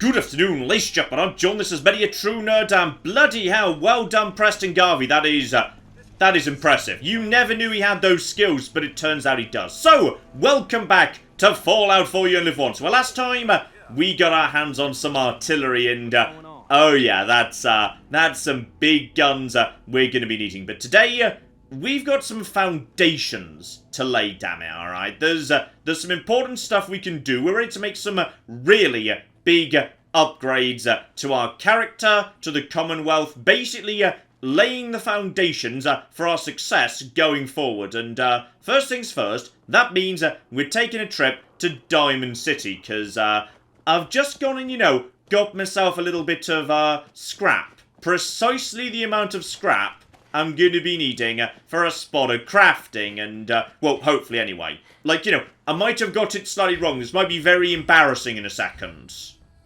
Good afternoon, ladies and gentlemen. I'm John. This is many a true nerd, and bloody hell, well done, Preston Garvey. That is impressive. You never knew he had those skills, but it turns out he does. So, welcome back to Fallout 4 You Only Live Once. Well, last time we got our hands on some artillery, and oh yeah, that's some big guns we're going to be needing. But today, we've got some foundations to lay, damn it, alright? There's some important stuff we can do. We're ready to make some really big upgrades to our character, to the Commonwealth, basically laying the foundations for our success going forward. And first things first, that means we're taking a trip to Diamond City, because I've just gone and, you know, got myself a little bit of scrap. Precisely the amount of scrap I'm going to be needing for a spot of crafting, and, well, hopefully anyway. Like, you know, I might have got it slightly wrong. This might be very embarrassing in a second.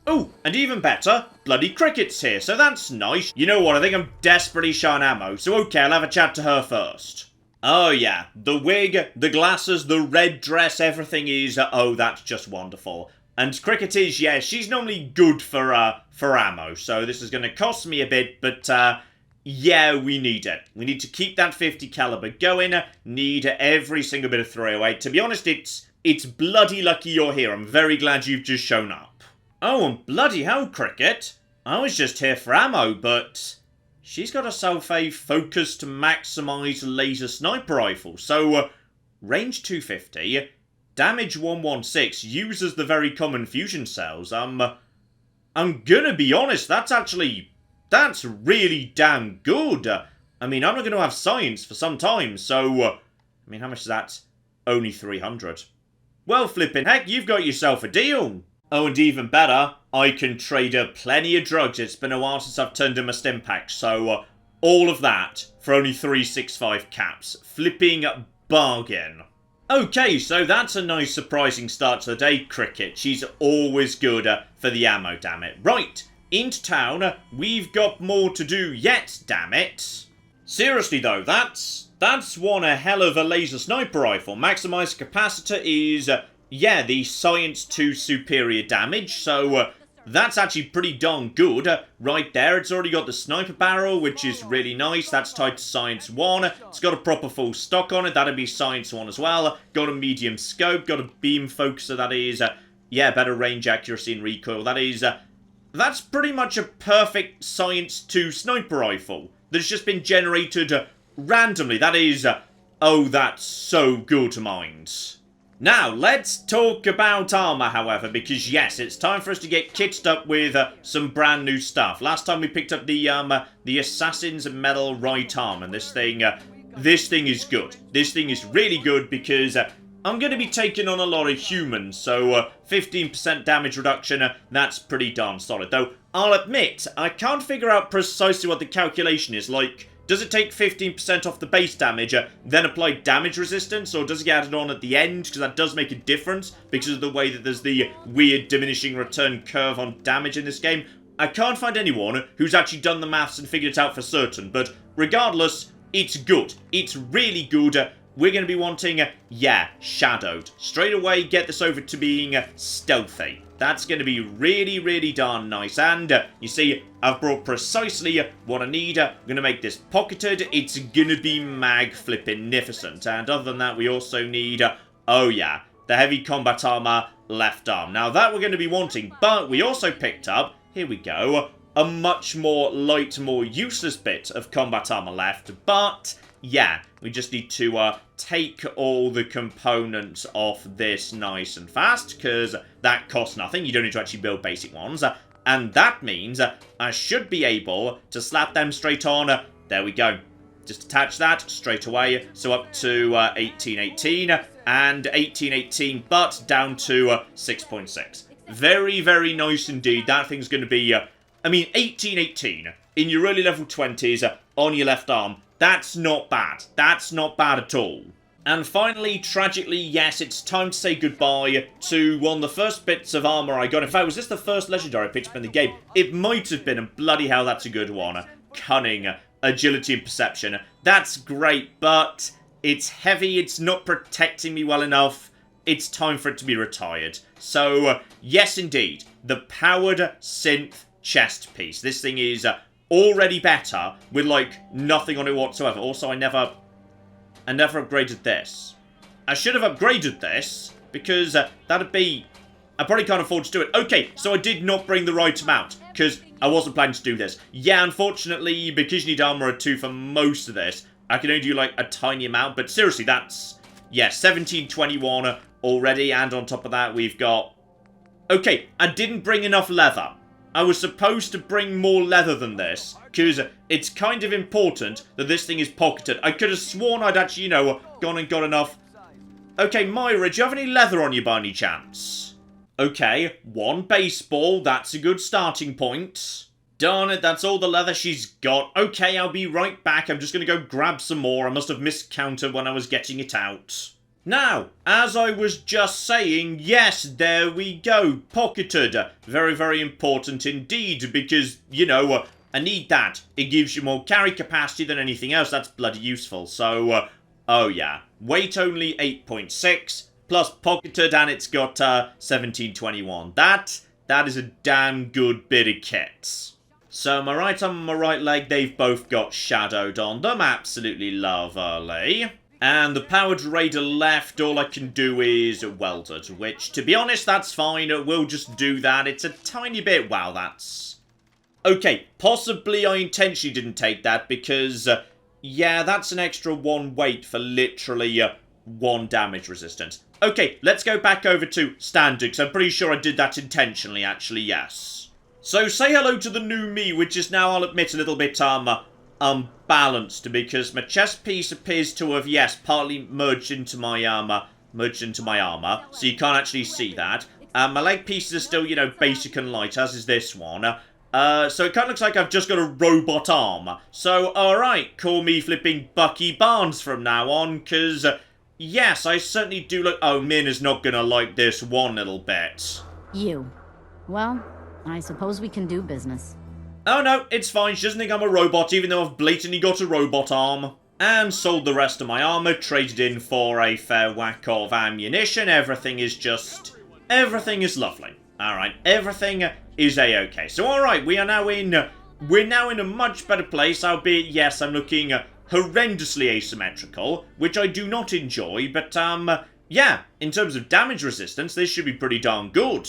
Oh, and even better, bloody Cricket's here, so that's nice. You know what, I think I'm desperately short on ammo, so okay, I'll have a chat to her first. Oh yeah, the wig, the glasses, the red dress, everything is, oh, that's just wonderful. And Cricket is, yeah, she's normally good for ammo, so this is going to cost me a bit, but, yeah, we need it. We need to keep that 50 caliber going, need every single bit of 308. To be honest, it's bloody lucky you're here. I'm very glad you've just shown up. Oh, and bloody hell, Cricket. I was just here for ammo, but she's got herself a focused maximised laser sniper rifle. So, range 250, damage 116, uses the very common fusion cells. I'm gonna be honest, that's really damn good. I mean, I'm not going to have science for some time, so, I mean, how much is that? Only 300. Well, flippin' heck, you've got yourself a deal. Oh, and even better, I can trade her plenty of drugs. It's been a while since I've turned in my stim pack, so all of that for only 365 caps. Flipping bargain. Okay, so that's a nice surprising start to the day, Cricket. She's always good for the ammo, damn it. Right, into town, we've got more to do yet, damn it. Seriously though, that's one a hell of a laser sniper rifle. Maximised capacitor is, yeah, the Science 2 superior damage, so that's actually pretty darn good. Right there, it's already got the sniper barrel, which is really nice. That's tied to Science 1. It's got a proper full stock on it. That'd be Science 1 as well. Got a medium scope, got a beam focuser. That is, yeah, better range accuracy and recoil. That is, that's pretty much a perfect Science 2 sniper rifle that's just been generated randomly. That is, oh, that's so good, mind. Now, let's talk about armor, however, because yes, it's time for us to get kitted up with some brand new stuff. Last time we picked up the Assassin's Metal right arm, and this thing is good. This thing is really good because I'm going to be taking on a lot of humans, so 15% damage reduction, that's pretty darn solid. Though, I'll admit, I can't figure out precisely what the calculation is. Like, does it take 15% off the base damage, then apply damage resistance, or does it get added on at the end? Because that does make a difference, because of the way that there's the weird diminishing return curve on damage in this game. I can't find anyone who's actually done the maths and figured it out for certain, but regardless, it's good. It's really good. We're going to be wanting, yeah, shadowed. Straight away, get this over to being stealthy. That's going to be really, really darn nice. And, you see, I've brought precisely what I need. I'm going to make this pocketed. It's going to be mag-flippinificent. And other than that, we also need, oh yeah, the heavy combat armor left arm. Now, that we're going to be wanting. But we also picked up, here we go, a much more light, more useless bit of combat armor left. But, yeah, we just need to take all the components off this nice and fast, because that costs nothing. You don't need to actually build basic ones. And that means I should be able to slap them straight on. There we go. Just attach that straight away. So up to 1818 and 1818, but down to 6.6. Very, very nice indeed. That thing's going to be, I mean, 1818 in your early level 20s on your left arm. That's not bad. That's not bad at all. And finally, tragically, yes, it's time to say goodbye to one of the first bits of armor I got. In fact, was this the first legendary I picked up in the game? It might have been, and bloody hell, that's a good one. Cunning, agility, and perception. That's great, but it's heavy, it's not protecting me well enough. It's time for it to be retired. So, yes indeed, the powered synth chest piece. This thing is already better with, like, nothing on it whatsoever. Also, I never upgraded this. I should have upgraded this, because that'd be... I probably can't afford to do it. Okay, so I did not bring the right amount, because I wasn't planning to do this. Yeah, unfortunately, because you need armor at 2 for most of this, I can only do, like, a tiny amount. But seriously, that's... yeah, 1721 already, and on top of that, we've got... okay, I didn't bring enough leather. I was supposed to bring more leather than this, because it's kind of important that this thing is pocketed. I could have sworn I'd actually, you know, gone and got enough. Okay, Myra, do you have any leather on you by any chance? Okay, 1 baseball, that's a good starting point. Darn it, that's all the leather she's got. Okay, I'll be right back. I'm just going to go grab some more. I must have miscounted when I was getting it out. Now, as I was just saying, yes, there we go. Pocketed. Very, very important indeed, because, you know, I need that. It gives you more carry capacity than anything else. That's bloody useful. So, oh yeah. Weight only 8.6, plus pocketed, and it's got 1721. That is a damn good bit of kit. So my right arm and my right leg, they've both got shadowed on them. Absolutely lovely. And the powered raider left, all I can do is weld it, which, to be honest, that's fine. We'll just do that. It's a tiny bit... wow, that's... okay, possibly I intentionally didn't take that because, yeah, that's an extra 1 weight for literally 1 damage resistance. Okay, let's go back over to standard, because I'm pretty sure I did that intentionally, actually, yes. So, say hello to the new me, which is now, I'll admit, a little bit, unbalanced, because my chest piece appears to have, yes, partly merged into my armor, so you can't actually see that. My leg pieces are still, you know, basic and light, as is this one. So it kind of looks like I've just got a robot arm. So, alright, call me flipping Bucky Barnes from now on, because, yes, I certainly do look... oh, Min is not gonna like this one little bit. You. Well, I suppose we can do business. Oh no, it's fine. She doesn't think I'm a robot, even though I've blatantly got a robot arm. And sold the rest of my armor, traded in for a fair whack of ammunition. Everything is just... everything is lovely. Alright, everything is a-okay. So alright, we're now in a much better place, albeit, yes, I'm looking horrendously asymmetrical, which I do not enjoy, but, yeah, in terms of damage resistance, this should be pretty darn good.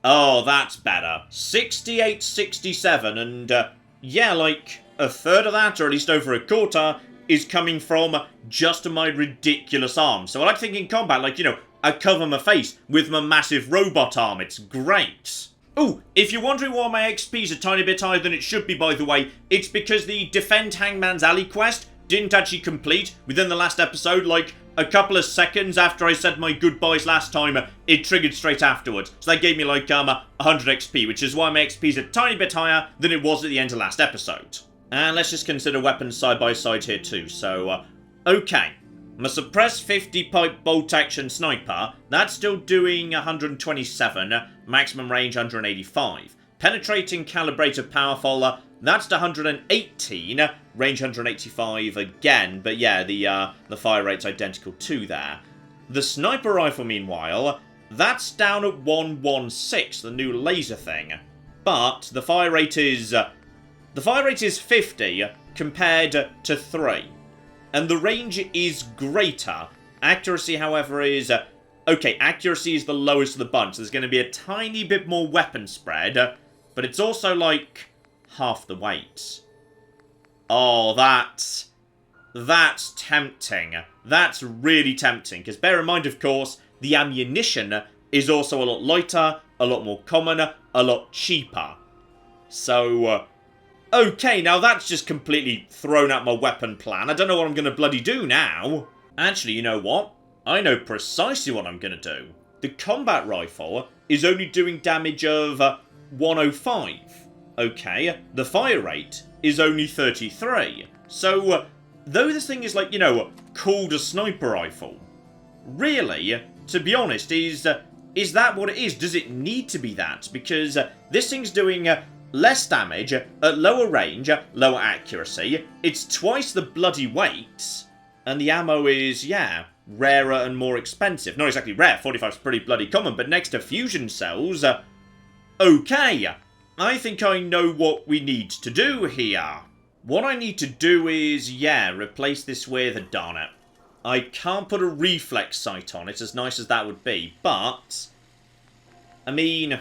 Oh, that's better. 68, 67, and, yeah, like, a third of that, or at least over a quarter, is coming from just my ridiculous arm. So I like thinking in combat, like, you know, I cover my face with my massive robot arm. It's great. Ooh, if you're wondering why my XP's a tiny bit higher than it should be, by the way, it's because the Defend Hangman's Alley quest didn't actually complete within the last episode. Like, a couple of seconds after I said my goodbyes last time, it triggered straight afterwards. So that gave me, like, 100 XP, which is why my XP's a tiny bit higher than it was at the end of last episode. And let's just consider weapons side by side here too. So, okay. My suppressed 50 pipe bolt action sniper, that's still doing 127, maximum range 185. Penetrating calibrated powerful, that's to 118, range 185 again, but yeah, the fire rate's identical to there. The sniper rifle, meanwhile, that's down at 116, the new laser thing. But the fire rate is 50 compared to 3. And the range is greater. Accuracy, however, is... okay, accuracy is the lowest of the bunch. So there's going to be a tiny bit more weapon spread. But it's also, like, half the weight. Oh, that's tempting. That's really tempting. Because bear in mind, of course, the ammunition is also a lot lighter, a lot more common, a lot cheaper. So... okay, now that's just completely thrown out my weapon plan. I don't know what I'm going to bloody do now. Actually, you know what? I know precisely what I'm going to do. The combat rifle is only doing damage of 105. Okay, the fire rate is only 33. So, though this thing is like, you know, called a sniper rifle, really, to be honest, is that what it is? Does it need to be that? Because this thing's doing... less damage, at lower range, lower accuracy, it's twice the bloody weight, and the ammo is, yeah, rarer and more expensive. Not exactly rare, 45's pretty bloody common, but next to fusion cells, Okay, I think I know what we need to do here. What I need to do is, yeah, replace this with, darn it, I can't put a reflex sight on it, as nice as that would be, but, I mean,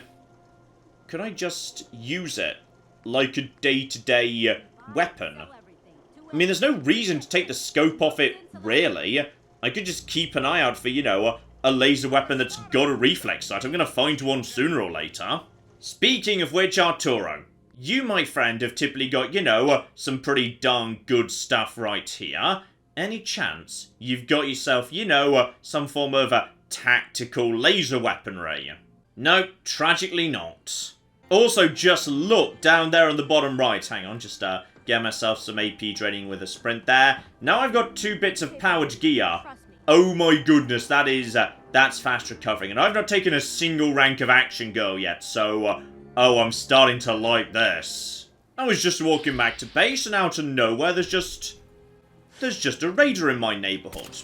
could I just use it like a day-to-day weapon? I mean, there's no reason to take the scope off it, really. I could just keep an eye out for, you know, a laser weapon that's got a reflex sight. I'm going to find one sooner or later. Speaking of which, Arturo, you, my friend, have typically got, you know, some pretty darn good stuff right here. Any chance you've got yourself, you know, some form of tactical laser weaponry? No, tragically not. Also, just look down there on the bottom right. Hang on, just get myself some AP draining with a sprint there. Now I've got 2 bits of powered gear. Oh my goodness, that's fast recovering. And I've not taken a single rank of action girl yet, so, oh, I'm starting to like this. I was just walking back to base, and out of nowhere, there's just a raider in my neighborhood.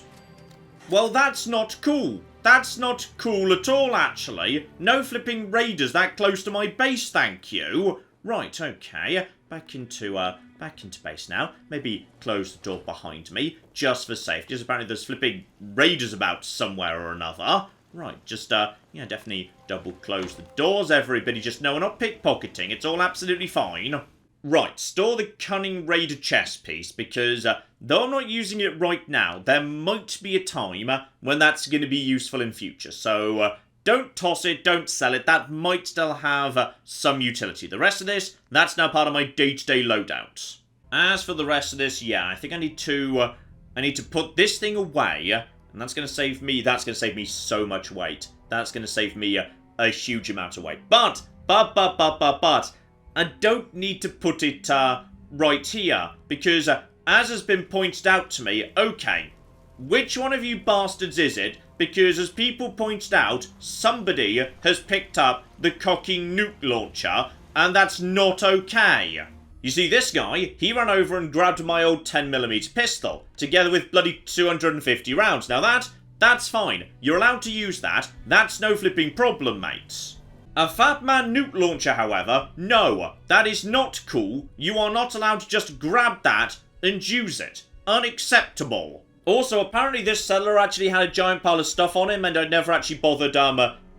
Well, that's not cool. That's not cool at all, actually. No flipping raiders that close to my base, thank you. Right, okay. Back into base now. Maybe close the door behind me, just for safety, as apparently there's flipping raiders about somewhere or another. Right, just, yeah, definitely double close the doors, everybody. Just no, we're not pickpocketing. It's all absolutely fine. Right, store the cunning raider chest piece, because though I'm not using it right now, there might be a time when that's going to be useful in future. So, don't toss it, don't sell it. That might still have some utility. The rest of this, that's now part of my day-to-day loadout. As for the rest of this, yeah, I think I need to put this thing away, and that's going to save me so much weight. That's going to save me a huge amount of weight. But, I don't need to put it right here, because as has been pointed out to me, okay, which one of you bastards is it? Because as people pointed out, somebody has picked up the cocking nuke launcher, and that's not okay. You see, this guy, he ran over and grabbed my old 10mm pistol, together with bloody 250 rounds. Now that's fine. You're allowed to use that. That's no flipping problem, mates. A Fat Man nuke launcher, however, no, that is not cool. You are not allowed to just grab that and use it. Unacceptable. Also, apparently this settler actually had a giant pile of stuff on him, and I never actually bothered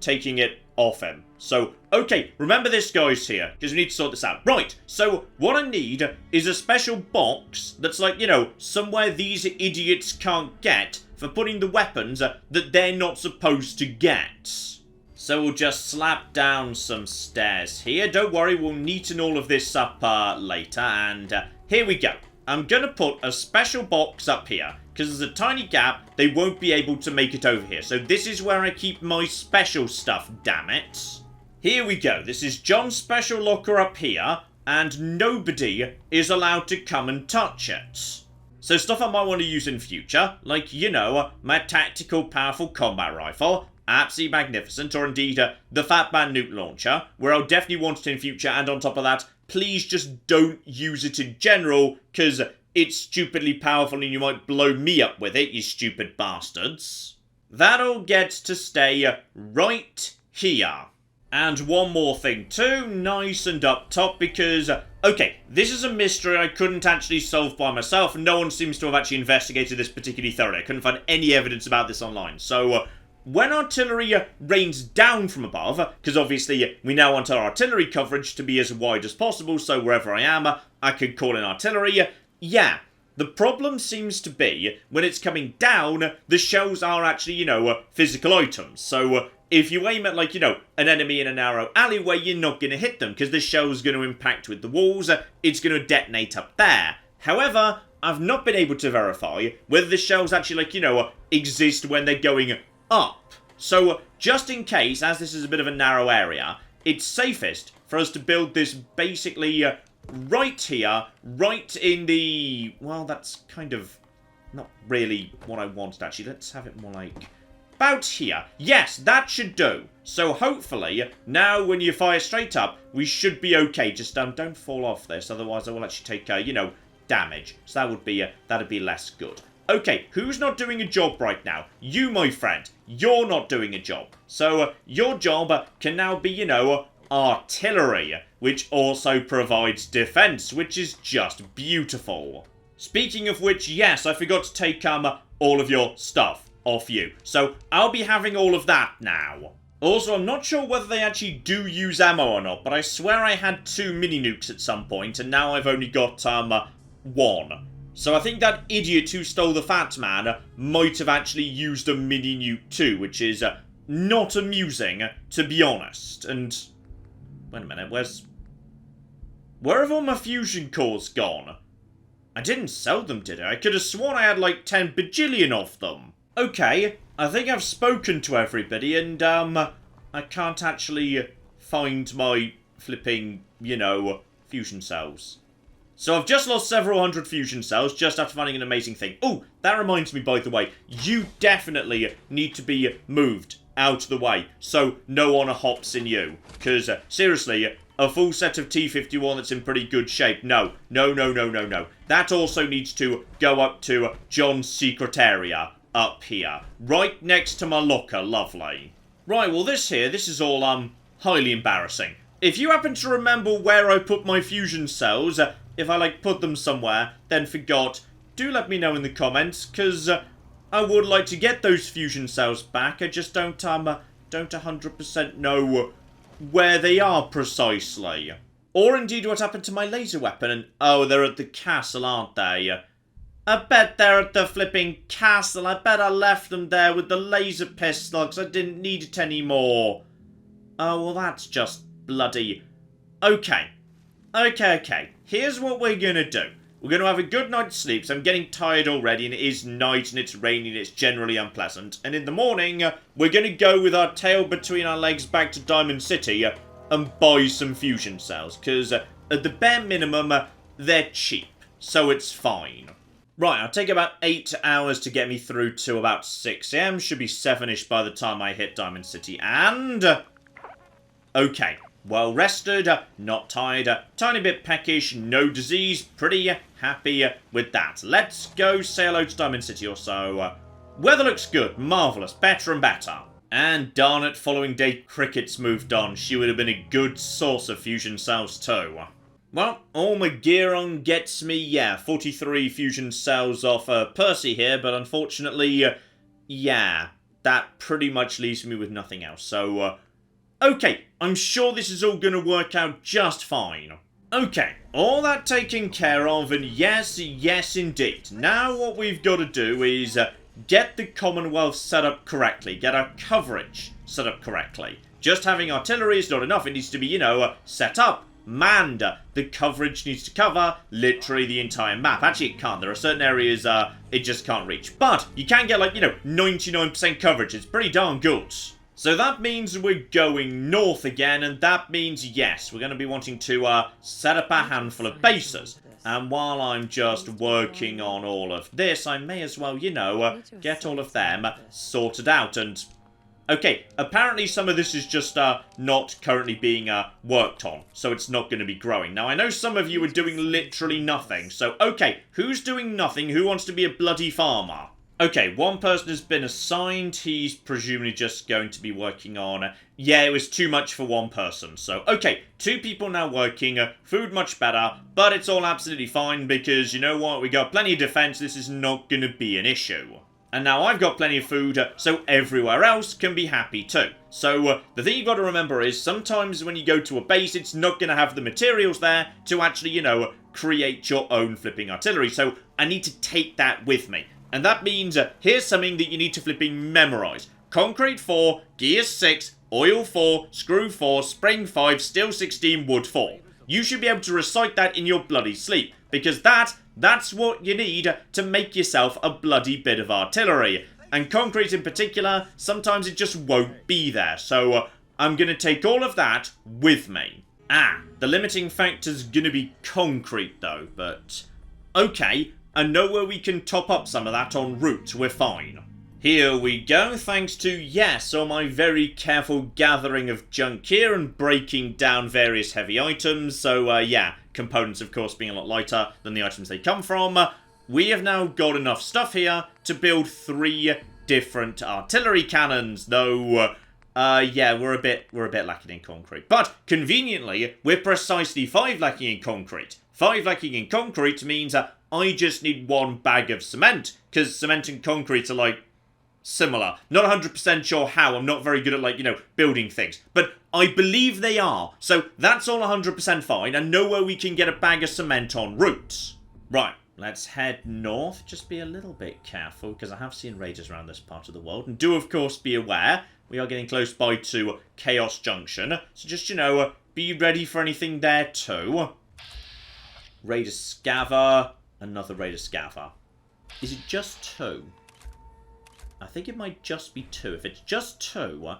taking it off him. So, okay, remember this, guys, here, because we need to sort this out. Right, so what I need is a special box that's like, you know, somewhere these idiots can't get for putting the weapons that they're not supposed to get. So we'll just slap down some stairs here. Don't worry, we'll neaten all of this up later. And here we go. I'm going to put a special box up here, because there's a tiny gap. They won't be able to make it over here. So this is where I keep my special stuff, damn it. Here we go. This is John's special locker up here, and nobody is allowed to come and touch it. So stuff I might want to use in future, like, you know, my tactical powerful combat rifle, absolutely magnificent, or indeed the Fat Man nuke launcher, where I'll definitely want it in future, and on top of that, please just don't use it in general, because it's stupidly powerful and you might blow me up with it, you stupid bastards. That all gets to stay right here. And one more thing too, nice and up top, because, okay, this is a mystery I couldn't actually solve by myself, and no one seems to have actually investigated this particularly thoroughly. I couldn't find any evidence about this online. So, when artillery rains down from above, because obviously we now want our artillery coverage to be as wide as possible, so wherever I am, I can call in artillery. Yeah, the problem seems to be, when it's coming down, the shells are actually, you know, physical items. So, if you aim at, like, you know, an enemy in a narrow alleyway, you're not going to hit them, because the shell's going to impact with the walls, it's going to detonate up there. However, I've not been able to verify whether the shells actually, like, you know, exist when they're going up. So, just in case, as this is a bit of a narrow area, it's safest for us to build this basically right here, right in the... Well, that's kind of not really what I wanted, actually. Let's have it more like... about here. Yes, that should do. So, hopefully, now when you fire straight up, we should be okay. Just don't fall off this, otherwise I will actually take, you know, damage. So that would be, that'd be less good. Okay, who's not doing a job right now? You, my friend. You're not doing a job. So, your job can now be, you know, artillery, which also provides defense, which is just beautiful. Speaking of which, yes, I forgot to take all of your stuff off you. So I'll be having all of that now. Also, I'm not sure whether they actually do use ammo or not, but I swear I had 2 mini-nukes at some point, and now I've only got 1. So I think that idiot who stole the Fat Man might have actually used a mini-nuke too, which is not amusing, to be honest. And wait a minute, where have all my fusion cores gone? I didn't sell them, did I? I could have sworn I had like 10 bajillion of them. Okay, I think I've spoken to everybody, and I can't actually find my flipping, you know, fusion cells. So I've just lost several hundred fusion cells just after finding an amazing thing. Oh, that reminds me, by the way, you definitely need to be moved out of the way so no one hops in you. Because, seriously, a full set of T-51 that's in pretty good shape. No. That also needs to go up to John's secret area up here. Right next to my locker. Lovely. Right, well this is all, highly embarrassing. If you happen to remember where I put my fusion cells, if I, like, put them somewhere, then forgot, do let me know in the comments, because I would like to get those fusion cells back. I just don't 100% know where they are precisely. Or indeed what happened to my laser weapon, and oh, they're at the castle, aren't they? I bet they're at the flipping castle. I bet I left them there with the laser pistol, because I didn't need it anymore. Oh, well that's just bloody... Okay. Here's what we're gonna do. We're gonna have a good night's sleep, so I'm getting tired already, and it is night, and it's raining, and it's generally unpleasant. And in the morning, we're gonna go with our tail between our legs back to Diamond City and buy some fusion cells, because at the bare minimum, they're cheap, so it's fine. Right, I'll take about 8 hours to get me through to about 6 AM. Should be 7-ish by the time I hit Diamond City, and... Okay. Well rested, not tired, tiny bit peckish, no disease, pretty happy with that. Let's go say hello to Diamond City or so. Weather looks good, marvellous, better and better. And darn it, following day Cricket's moved on. She would have been a good source of fusion cells too. Well, all my gear on gets me, 43 fusion cells off Percy here, but unfortunately, that pretty much leaves me with nothing else, so... Okay, I'm sure this is all going to work out just fine. Okay, all that taken care of, and yes indeed. Now what we've got to do is get the Commonwealth set up correctly, get our coverage set up correctly. Just having artillery is not enough, it needs to be, you know, set up, manned. The coverage needs to cover literally the entire map. Actually, it can't. There are certain areas it just can't reach. But you can get, like, you know, 99% coverage. It's pretty darn good. So that means we're going north again, and that means, yes, we're going to be wanting to set up a handful of bases. And while I'm just working on all of this, I may as well, you know, get all of them sorted out. And, okay, apparently some of this is just not currently being worked on, so it's not going to be growing. Now, I know some of you are doing literally nothing, so, okay, who's doing nothing? Who wants to be a bloody farmer? Okay, one person has been assigned. He's presumably just going to be working on... Yeah, it was too much for one person. So, okay, 2 people now working. Food much better, but it's all absolutely fine because, you know what, we got plenty of defense. This is not going to be an issue. And now I've got plenty of food, so everywhere else can be happy too. So, the thing you've got to remember is sometimes when you go to a base, it's not going to have the materials there to actually, you know, create your own flipping artillery. So, I need to take that with me. And that means, here's something that you need to flipping memorise. Concrete 4, gear 6, oil 4, screw 4, spring 5, steel 16, wood 4. You should be able to recite that in your bloody sleep. Because that's what you need to make yourself a bloody bit of artillery. And concrete in particular, sometimes it just won't be there. So, I'm going to take all of that with me. The limiting factor's going to be concrete though, but... Okay. And know where we can top up some of that en route, we're fine. Here we go, thanks to, yes, all my very careful gathering of junk here and breaking down various heavy items. So, yeah, components, of course, being a lot lighter than the items they come from. We have now got enough stuff here to build 3 different artillery cannons, though, Yeah, we're a bit lacking in concrete. But, conveniently, we're precisely 5 lacking in concrete. 5 lacking in concrete means I just need 1 bag of cement, because cement and concrete are, like, similar. Not 100% sure how, I'm not very good at, like, you know, building things. But I believe they are, so that's all 100% fine, and know where we can get a bag of cement en route. Right. Let's head north. Just be a little bit careful, because I have seen raiders around this part of the world. And do, of course, be aware, we are getting close by to Chaos Junction. So just, you know, be ready for anything there, too. Raider Scaver. Another Raider Scaver. Is it just 2? I think it might just be 2. If it's just 2,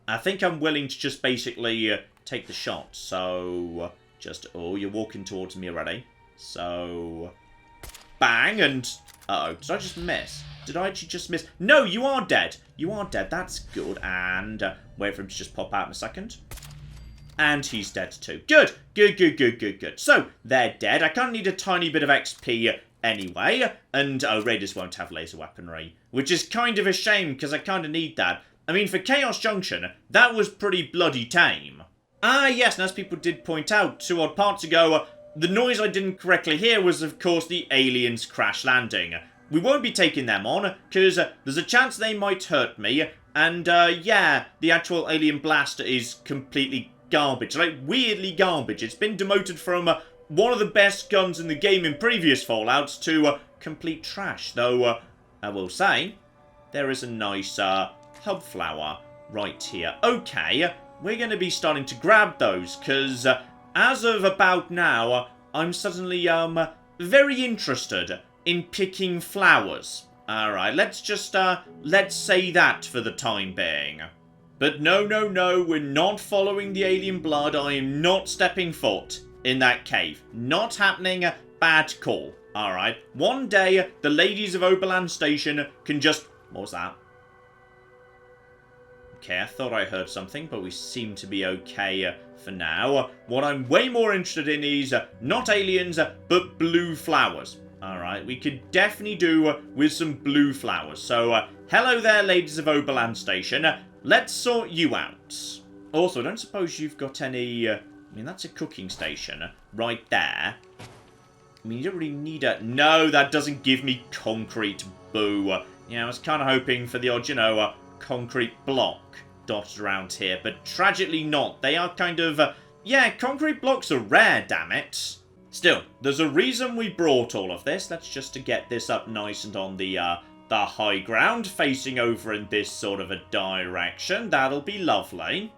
I think I'm willing to just basically take the shot. So, just... Oh, you're walking towards me already. So... Bang, and... Uh-oh, did I just miss? Did I actually just miss? No, you are dead. You are dead. That's good. And wait for him to just pop out in a second. And he's dead too. Good. Good. So, they're dead. I kind of need a tiny bit of XP anyway. And, oh, raiders won't have laser weaponry. Which is kind of a shame, because I kind of need that. I mean, for Chaos Junction, that was pretty bloody tame. Ah, yes, and as people did point out 2 odd parts ago... The noise I didn't correctly hear was, of course, the aliens crash landing. We won't be taking them on, because there's a chance they might hurt me, and, yeah, the actual alien blaster is completely garbage. Like, weirdly garbage. It's been demoted from one of the best guns in the game in previous Fallouts to complete trash. Though, I will say, there is a nice hub flower right here. Okay, we're going to be starting to grab those, because... as of about now, I'm suddenly, very interested in picking flowers. Alright, let's just, let's say that for the time being. But no, we're not following the alien blood. I am not stepping foot in that cave. Not happening. Bad call. Alright. One day, the ladies of Oberland Station can just... What was that? Okay, I thought I heard something, but we seem to be okay for now. What I'm way more interested in is not aliens, but blue flowers. Alright, we could definitely do with some blue flowers. So, hello there, ladies of Oberland Station. Let's sort you out. Also, I don't suppose you've got any... I mean, that's a cooking station right there. I mean, you don't really need a... No, that doesn't give me concrete. Boo. Yeah, I was kind of hoping for the odd, you know... concrete block dotted around here, but tragically not. They are kind of, yeah, concrete blocks are rare, damn it. Still, there's a reason we brought all of this. That's just to get this up nice and on the high ground, facing over in this sort of a direction. That'll be lovely.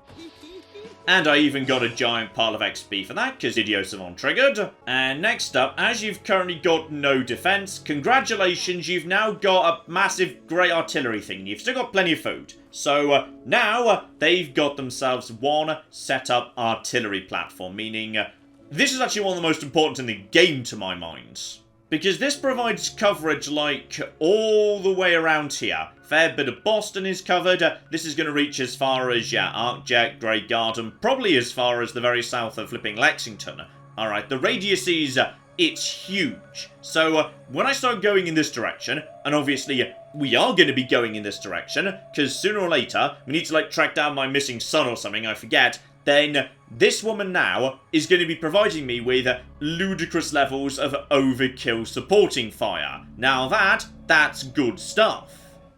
And I even got a giant pile of XP for that, because Idiosavon triggered. And next up, as you've currently got no defense, congratulations, you've now got a massive great artillery thing. You've still got plenty of food. So now they've got themselves 1 set-up artillery platform, meaning this is actually one of the most important in the game to my mind. Because this provides coverage, like, all the way around here. Fair bit of Boston is covered. This is going to reach as far as, yeah, Arcjet, Grey Garden, probably as far as the very south of flipping Lexington. Alright, the radius is, it's huge. So, when I start going in this direction, and obviously we are going to be going in this direction, because sooner or later, we need to, like, track down my missing son or something, I forget, then this woman now is going to be providing me with ludicrous levels of overkill supporting fire. Now that's good stuff.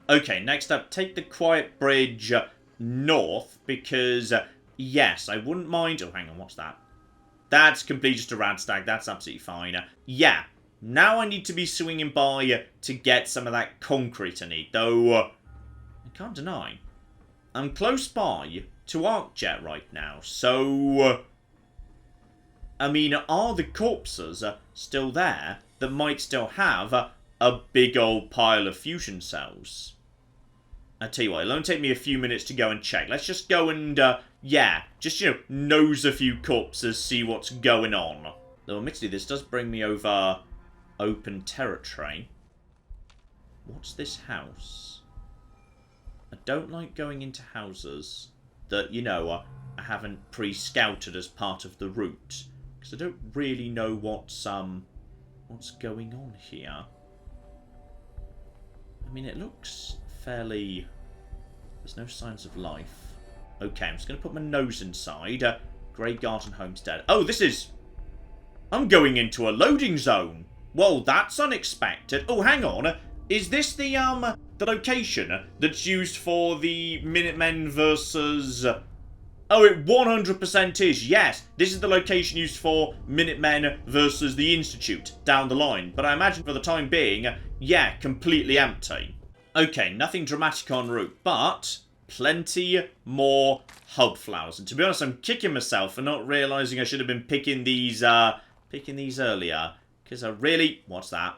Okay, next up, take the quiet bridge north, because, yes, I wouldn't mind... Oh, hang on, what's that? That's completely just a radstag, that's absolutely fine. Yeah, now I need to be swinging by to get some of that concrete I need, though I can't deny, I'm close by to Arcjet right now, so... I mean, are the corpses still there that might still have a big old pile of fusion cells? I tell you what, it'll only take me a few minutes to go and check. Let's just go and, yeah, just, you know, nose a few corpses, see what's going on. Though, admittedly, this does bring me over open territory. What's this house? I don't like going into houses that, you know, I haven't pre-scouted as part of the route. Because I don't really know what's going on here. I mean, it looks fairly... There's no signs of life. Okay, I'm just going to put my nose inside. Grey Garden Homestead. Oh, this is... I'm going into a loading zone. Well, that's unexpected. Oh, hang on. Is this the location that's used for the Minutemen versus... Oh, it 100% is, yes. This is the location used for Minutemen versus the Institute down the line. But I imagine for the time being, yeah, completely empty. Okay, nothing dramatic en route, but plenty more hub flowers. And to be honest, I'm kicking myself for not realising I should have been picking these earlier. Because I really... What's that?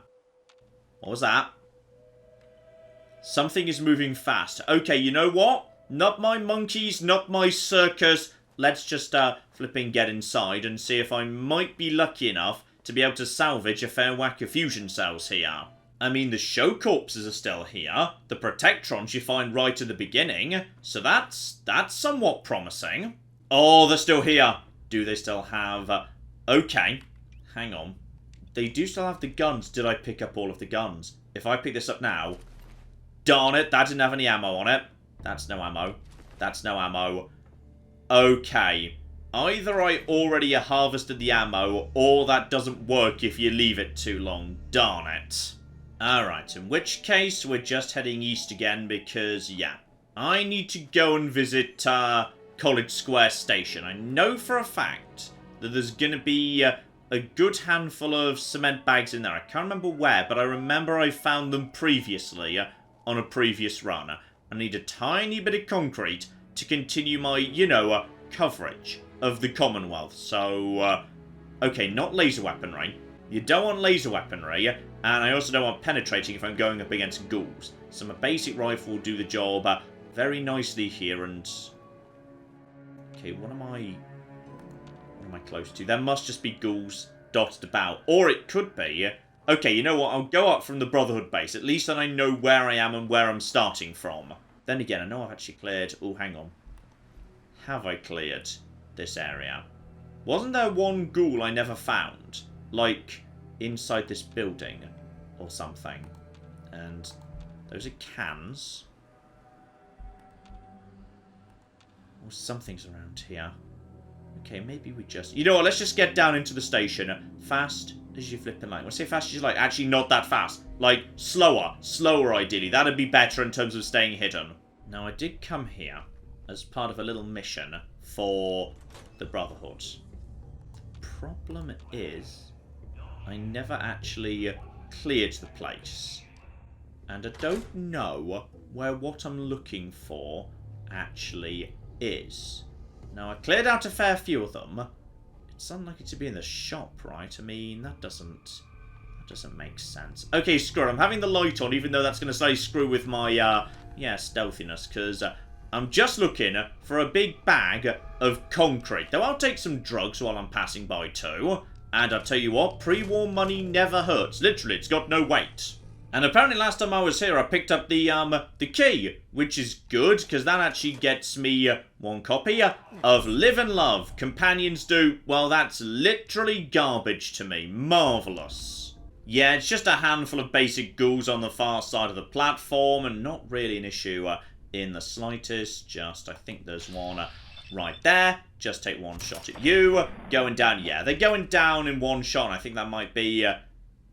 What was that? Something is moving fast. Okay, you know what? Not my monkeys, not my circus. Let's just flipping get inside and see if I might be lucky enough to be able to salvage a fair whack of fusion cells here. I mean, the show corpses are still here. The protectrons you find right at the beginning. So that's somewhat promising. Oh, they're still here. Do they still have... okay. Hang on. They do still have the guns. Did I pick up all of the guns? If I pick this up now... Darn it, that didn't have any ammo on it. That's no ammo. That's no ammo. Okay. Either I already harvested the ammo, or that doesn't work if you leave it too long. Darn it. Alright, in which case, we're just heading east again because, yeah. I need to go and visit College Square Station. I know for a fact that there's going to be a good handful of cement bags in there. I can't remember where, but I remember I found them previously on a previous run. I need a tiny bit of concrete to continue my, you know, coverage of the Commonwealth. So, okay, not laser weaponry. You don't want laser weaponry, and I also don't want penetrating if I'm going up against ghouls. So my basic rifle will do the job very nicely here, and... Okay, what am I close to? There must just be ghouls dotted about. Or it could be... Okay, you know what? I'll go up from the Brotherhood base. At least then I know where I am and where I'm starting from. Then again, I know I've actually cleared... Oh, hang on. Have I cleared this area? Wasn't there one ghoul I never found? Like, inside this building or something. And those are cans. Or something's around here. Okay, maybe we just... You know what? Let's just get down into the station. Fast as you flipping like. When I say fast as you like, actually not that fast. Like, slower. Slower, ideally. That'd be better in terms of staying hidden. Now, I did come here as part of a little mission for the Brotherhood. The problem is, I never actually cleared the place. And I don't know where what I'm looking for actually is. Now, I cleared out a fair few of them. It's unlikely to be in the shop, right? I mean, that doesn't make sense. Okay, screw it. I'm having the light on, even though that's going to say screw with my, yeah, stealthiness, because I'm just looking for a big bag of concrete. Though I'll take some drugs while I'm passing by, too. And I'll tell you what, pre-war money never hurts. Literally, it's got no weight. And apparently last time I was here, I picked up the key, which is good, because that actually gets me one copy of Live and Love. Companions do, well, that's literally garbage to me. Marvellous. Yeah, it's just a handful of basic ghouls on the far side of the platform, and not really an issue in the slightest. Just, I think there's one right there. Just take one shot at you. Going down, yeah, they're going down in one shot, and I think that might be...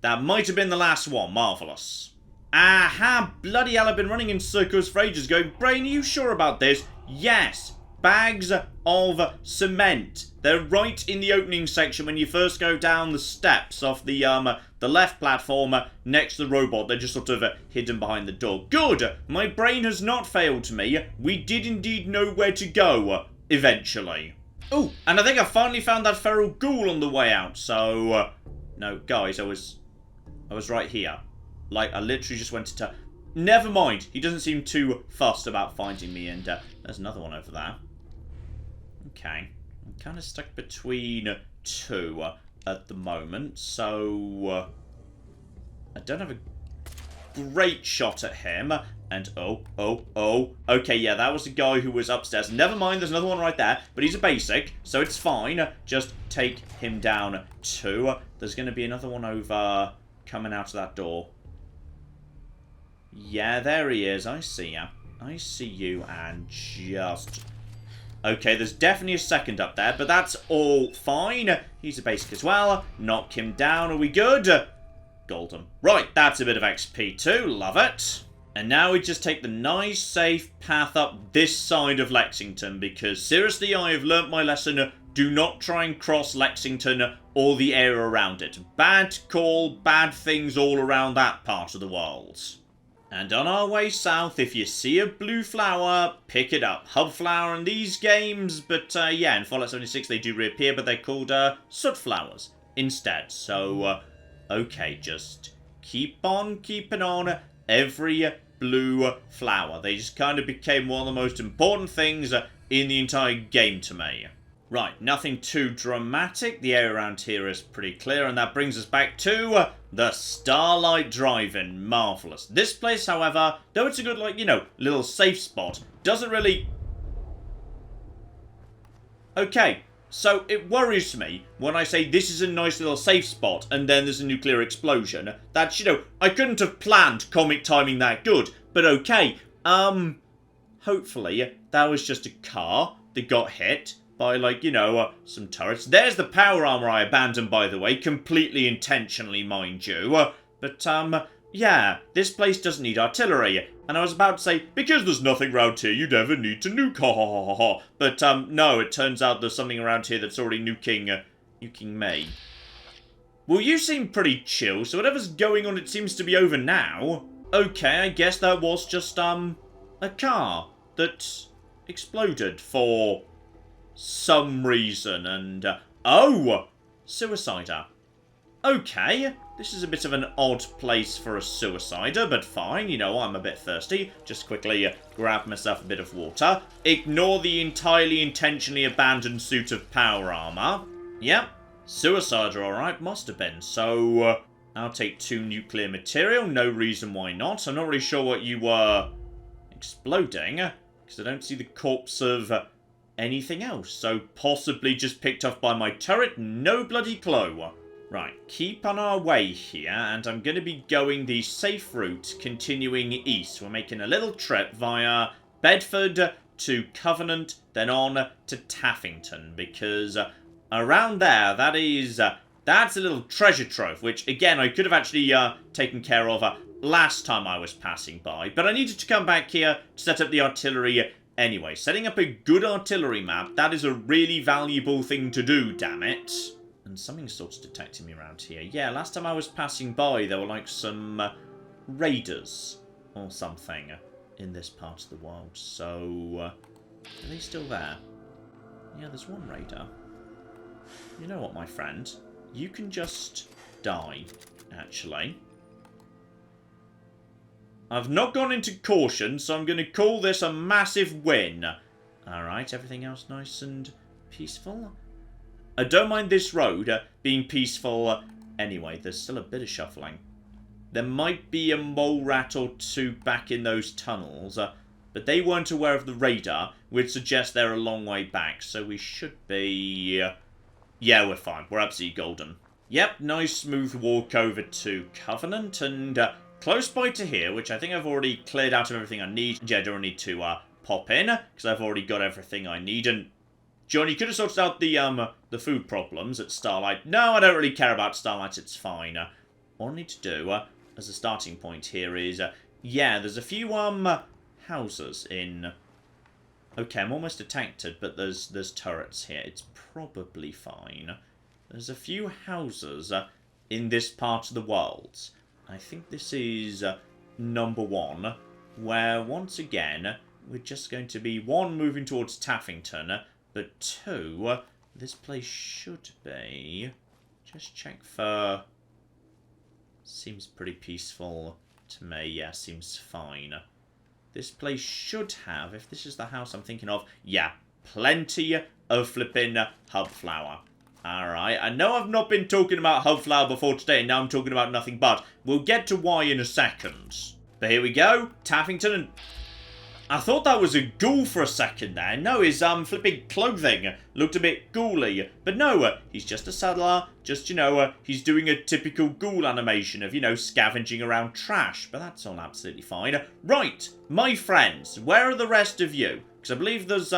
that might have been the last one. Marvellous. Aha! Bloody hell, I've been running in circles for ages going, Brain, are you sure about this? Yes! Bags of cement. They're right in the opening section when you first go down the steps off the left platform next to the robot. They're just sort of hidden behind the door. Good! My brain has not failed me. We did indeed know where to go, eventually. Oh, and I think I finally found that feral ghoul on the way out, so... no, guys, I was right here. Like, I literally just went to... Never mind. He doesn't seem too fussed about finding me. And there's another one over there. Okay. I'm kind of stuck between two at the moment. So... I don't have a great shot at him. And oh. Okay, yeah, that was the guy who was upstairs. Never mind, there's another one right there. But he's a basic, so it's fine. Just take him down too. There's going to be another one over... coming out of that door. Yeah, there he is. I see ya. I see you, and just Okay, there's definitely a second up there, but that's all fine. He's a basic as well. Knock him down. Are we good? Golden. Right, that's a bit of XP too. Love it. And now we just take the nice, safe path up this side of Lexington, because seriously, I have learnt my lesson. Do not try and cross Lexington or the area around it. Bad call, bad things all around that part of the world. And on our way south, if you see a blue flower, pick it up. Hub flower in these games, but yeah, in Fallout 76 they do reappear, but they're called soot flowers instead. So, okay, just keep on keeping on every blue flower. They just kind of became one of the most important things in the entire game to me. Right, nothing too dramatic. The area around here is pretty clear, and that brings us back to the Starlight Drive-In. Marvellous. This place, however, though it's a good, like, you know, little safe spot, doesn't really... Okay, so it worries me when I say this is a nice little safe spot, and then there's a nuclear explosion. That's, you know, I couldn't have planned comic timing that good, but okay. Hopefully, that was just a car that got hit by, like, you know, some turrets. There's the power armor I abandoned, by the way, completely intentionally, mind you. But, yeah, this place doesn't need artillery. And I was about to say, because there's nothing around here you'd ever need to nuke, ha ha ha ha. But, no, it turns out there's something around here that's already nuking me. Well, you seem pretty chill, so whatever's going on, it seems to be over now. Okay, I guess that was just, a car that exploded for some reason, and, oh! Suicider. Okay, this is a bit of an odd place for a suicider, but fine, you know, I'm a bit thirsty. Just quickly grab myself a bit of water. Ignore the entirely intentionally abandoned suit of power armor. Yep, suicider, alright, must have been. So, I'll take 2 nuclear material, no reason why not. I'm not really sure what you were exploding, because I don't see the corpse of anything else. So, possibly just picked off by my turret, no bloody clue. Right, keep on our way here, and I'm going to be going the safe route, continuing east. We're making a little trip via Bedford to Covenant, then on to Taffington, because around there, that's a little treasure trove, which, again, I could have actually taken care of last time I was passing by, but I needed to come back here to set up the artillery anyway. Setting up a good artillery map, that is a really valuable thing to do, damn it. And something's sort of detecting me around here. Yeah, last time I was passing by, there were like some raiders or something in this part of the world. So, are they still there? Yeah, there's one raider. You know what, my friend? You can just die, actually. I've not gone into caution, so I'm going to call this a massive win. Alright, everything else nice and peaceful. I don't mind this road being peaceful anyway. There's still a bit of shuffling. There might be a mole rat or 2 back in those tunnels, but they weren't aware of the radar, which suggests they're a long way back, so we should be... yeah, we're fine. We're absolutely golden. Yep, nice smooth walk over to Covenant, and close by to here, which I think I've already cleared out of everything I need. Yeah, I don't need to pop in, because I've already got everything I need, and John, you could have sorted out the food problems at Starlight. No, I don't really care about Starlight, it's fine. What I need to do, as a starting point here is, yeah, there's a few, houses in... Okay, I'm almost detected, but there's turrets here. It's probably fine. There's a few houses in this part of the world. I think this is number 1, where, once again, we're just going to be, 1, moving towards Taffington, but 2, this place should be... Just check for... Seems pretty peaceful to me. Yeah, seems fine. This place should have, if this is the house I'm thinking of, yeah, plenty of flipping hub flower. Alright, I know I've not been talking about hub flower before today, and now I'm talking about nothing but. We'll get to why in a second. But here we go, Taffington, and... I thought that was a ghoul for a second there. No, his flipping clothing looked a bit ghouly. But no, he's just a saddler. Just, you know, he's doing a typical ghoul animation of, you know, scavenging around trash. But that's all absolutely fine. Right, my friends, where are the rest of you? Because I believe there's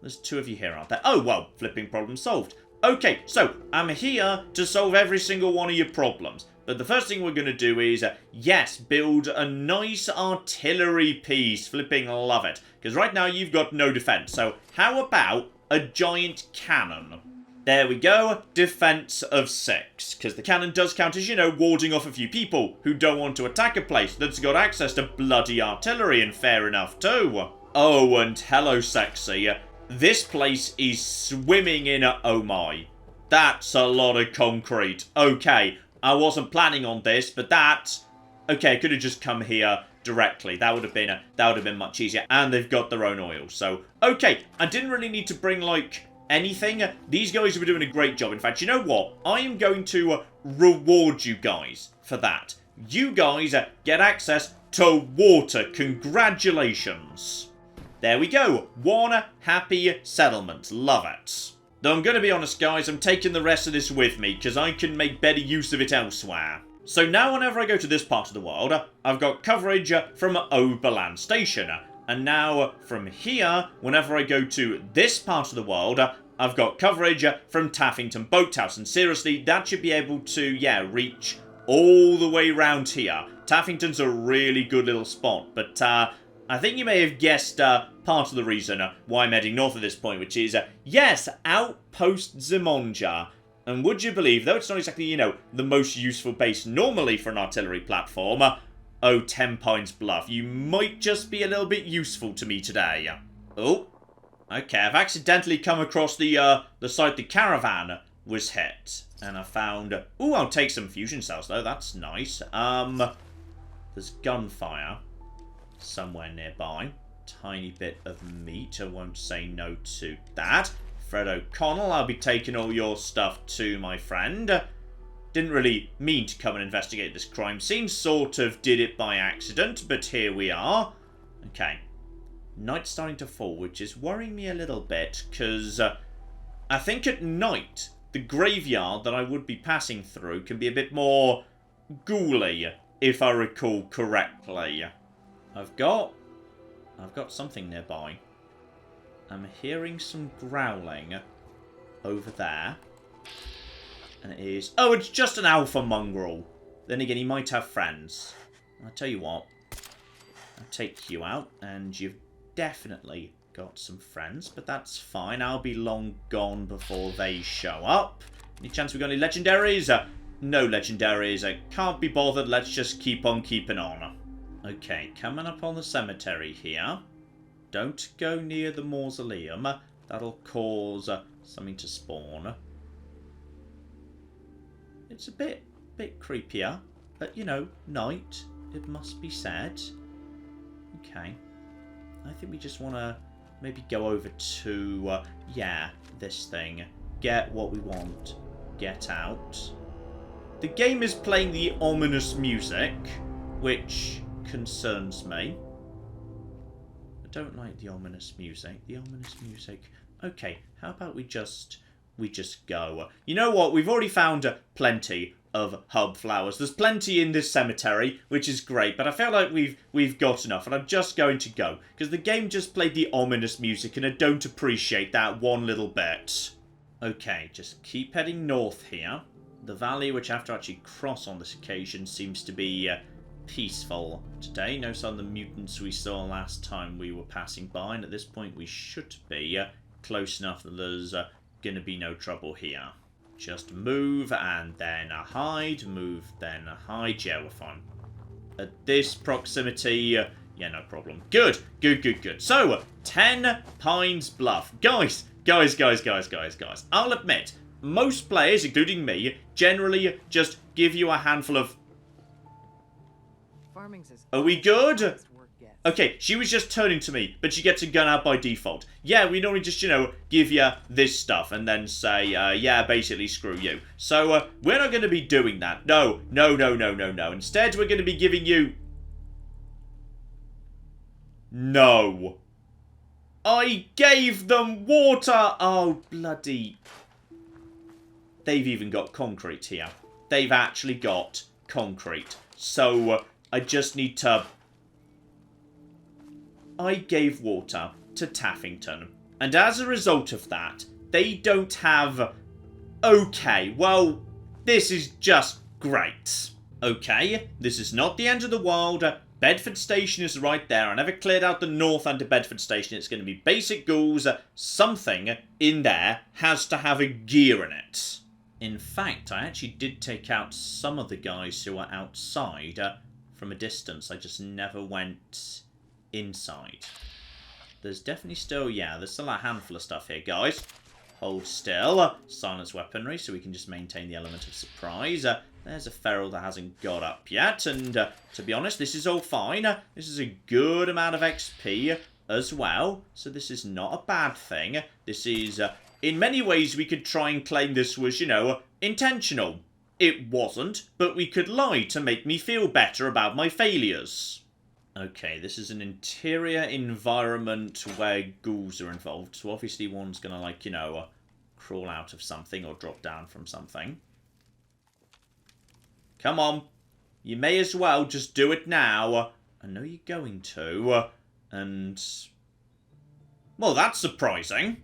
There's 2 of you here, aren't there? Oh, well, flipping problem solved. Okay, so I'm here to solve every single one of your problems. But the first thing we're going to do is, yes, build a nice artillery piece. Flipping love it. Because right now you've got no defense. So how about a giant cannon? There we go. Defense of 6. Because the cannon does count as, you know, warding off a few people who don't want to attack a place that's got access to bloody artillery, and fair enough too. Oh, and hello, sexy. This place is swimming in oh my. That's a lot of concrete. Okay, I wasn't planning on this, but that's... Okay, I could have just come here directly. That would have been much easier. And they've got their own oil, so... Okay, I didn't really need to bring, like, anything. These guys were doing a great job. In fact, you know what? I am going to reward you guys for that. You guys get access to water. Congratulations. There we go. 1 happy settlement. Love it. Though I'm going to be honest, guys, I'm taking the rest of this with me, because I can make better use of it elsewhere. So now whenever I go to this part of the world, I've got coverage from Oberland Station. And now from here, whenever I go to this part of the world, I've got coverage from Taffington boathouse. And seriously, that should be able to, yeah, reach all the way round here. Taffington's a really good little spot, but I think you may have guessed part of the reason why I'm heading north at this point, which is, yes, outpost Zimonja. And would you believe, though it's not exactly, you know, the most useful base normally for an artillery platform, oh, Tenpines bluff, you might just be a little bit useful to me today. Oh, okay, I've accidentally come across the site the caravan was hit. And I found, ooh, I'll take some fusion cells, though, that's nice. There's gunfire somewhere nearby. Tiny bit of meat, I won't say no to that. Fred O'Connell, I'll be taking all your stuff too, my friend. Didn't really mean to come and investigate this crime scene, sort of did it by accident, but here we are. Okay, night's starting to fall, which is worrying me a little bit, because I think at night, the graveyard that I would be passing through can be a bit more ghouly, if I recall correctly. I've got something nearby. I'm hearing some growling over there. And it is... Oh, it's just an alpha mongrel. Then again, he might have friends. I'll tell you what. I'll take you out, and you've definitely got some friends, but that's fine. I'll be long gone before they show up. Any chance we got any legendaries? No legendaries. I can't be bothered. Let's just keep on keeping on. Okay, coming up on the cemetery here. Don't go near the mausoleum. That'll cause something to spawn. It's a bit creepier, but you know, night, it must be said. Okay. I think we just want to maybe go over to, yeah, this thing. Get what we want. Get out. The game is playing the ominous music, which concerns me. I don't like the ominous music. The ominous music. Okay, how about we just go. You know what? We've already found plenty of hub flowers. There's plenty in this cemetery, which is great, but I feel like we've got enough, and I'm just going to go, because the game just played the ominous music, and I don't appreciate that one little bit. Okay, just keep heading north here. The valley, which I have to actually cross on this occasion, seems to be peaceful today. No sign of the mutants we saw last time we were passing by, and at this point we should be close enough that there's going to be no trouble here. Just move and then hide, move then hide. Yeah, we're fine. At this proximity, yeah, no problem. Good. So, Tenpines bluff. Guys. I'll admit, most players, including me, generally just give you a handful of... Are we good? Okay, she was just turning to me, but she gets a gun out by default. Yeah, we normally just, you know, give you this stuff and then say, yeah, basically screw you. So, we're not going to be doing that. No. Instead, we're going to be giving you... No. I gave them water! Oh, bloody... They've even got concrete here. They've actually got concrete. So, I just need to... I gave water to Taffington. And as a result of that, they don't have... Okay, well, this is just great. Okay, this is not the end of the world. Bedford Station is right there. I never cleared out the north end of Bedford Station. It's going to be basic ghouls. Something in there has to have a gear in it. In fact, I actually did take out some of the guys who are outside from a distance. I just never went inside. There's definitely still, yeah, there's still a handful of stuff here, guys. Hold still. Silence weaponry, so we can just maintain the element of surprise. There's a feral that hasn't got up yet, and to be honest, this is all fine. This is a good amount of XP as well, so this is not a bad thing. This is, in many ways, we could try and claim this was, you know, intentional. It wasn't, but we could lie to make me feel better about my failures. Okay, this is an interior environment where ghouls are involved, so obviously one's gonna, like, you know, crawl out of something or drop down from something. Come on. You may as well just do it now. I know you're going to. And... well, that's surprising.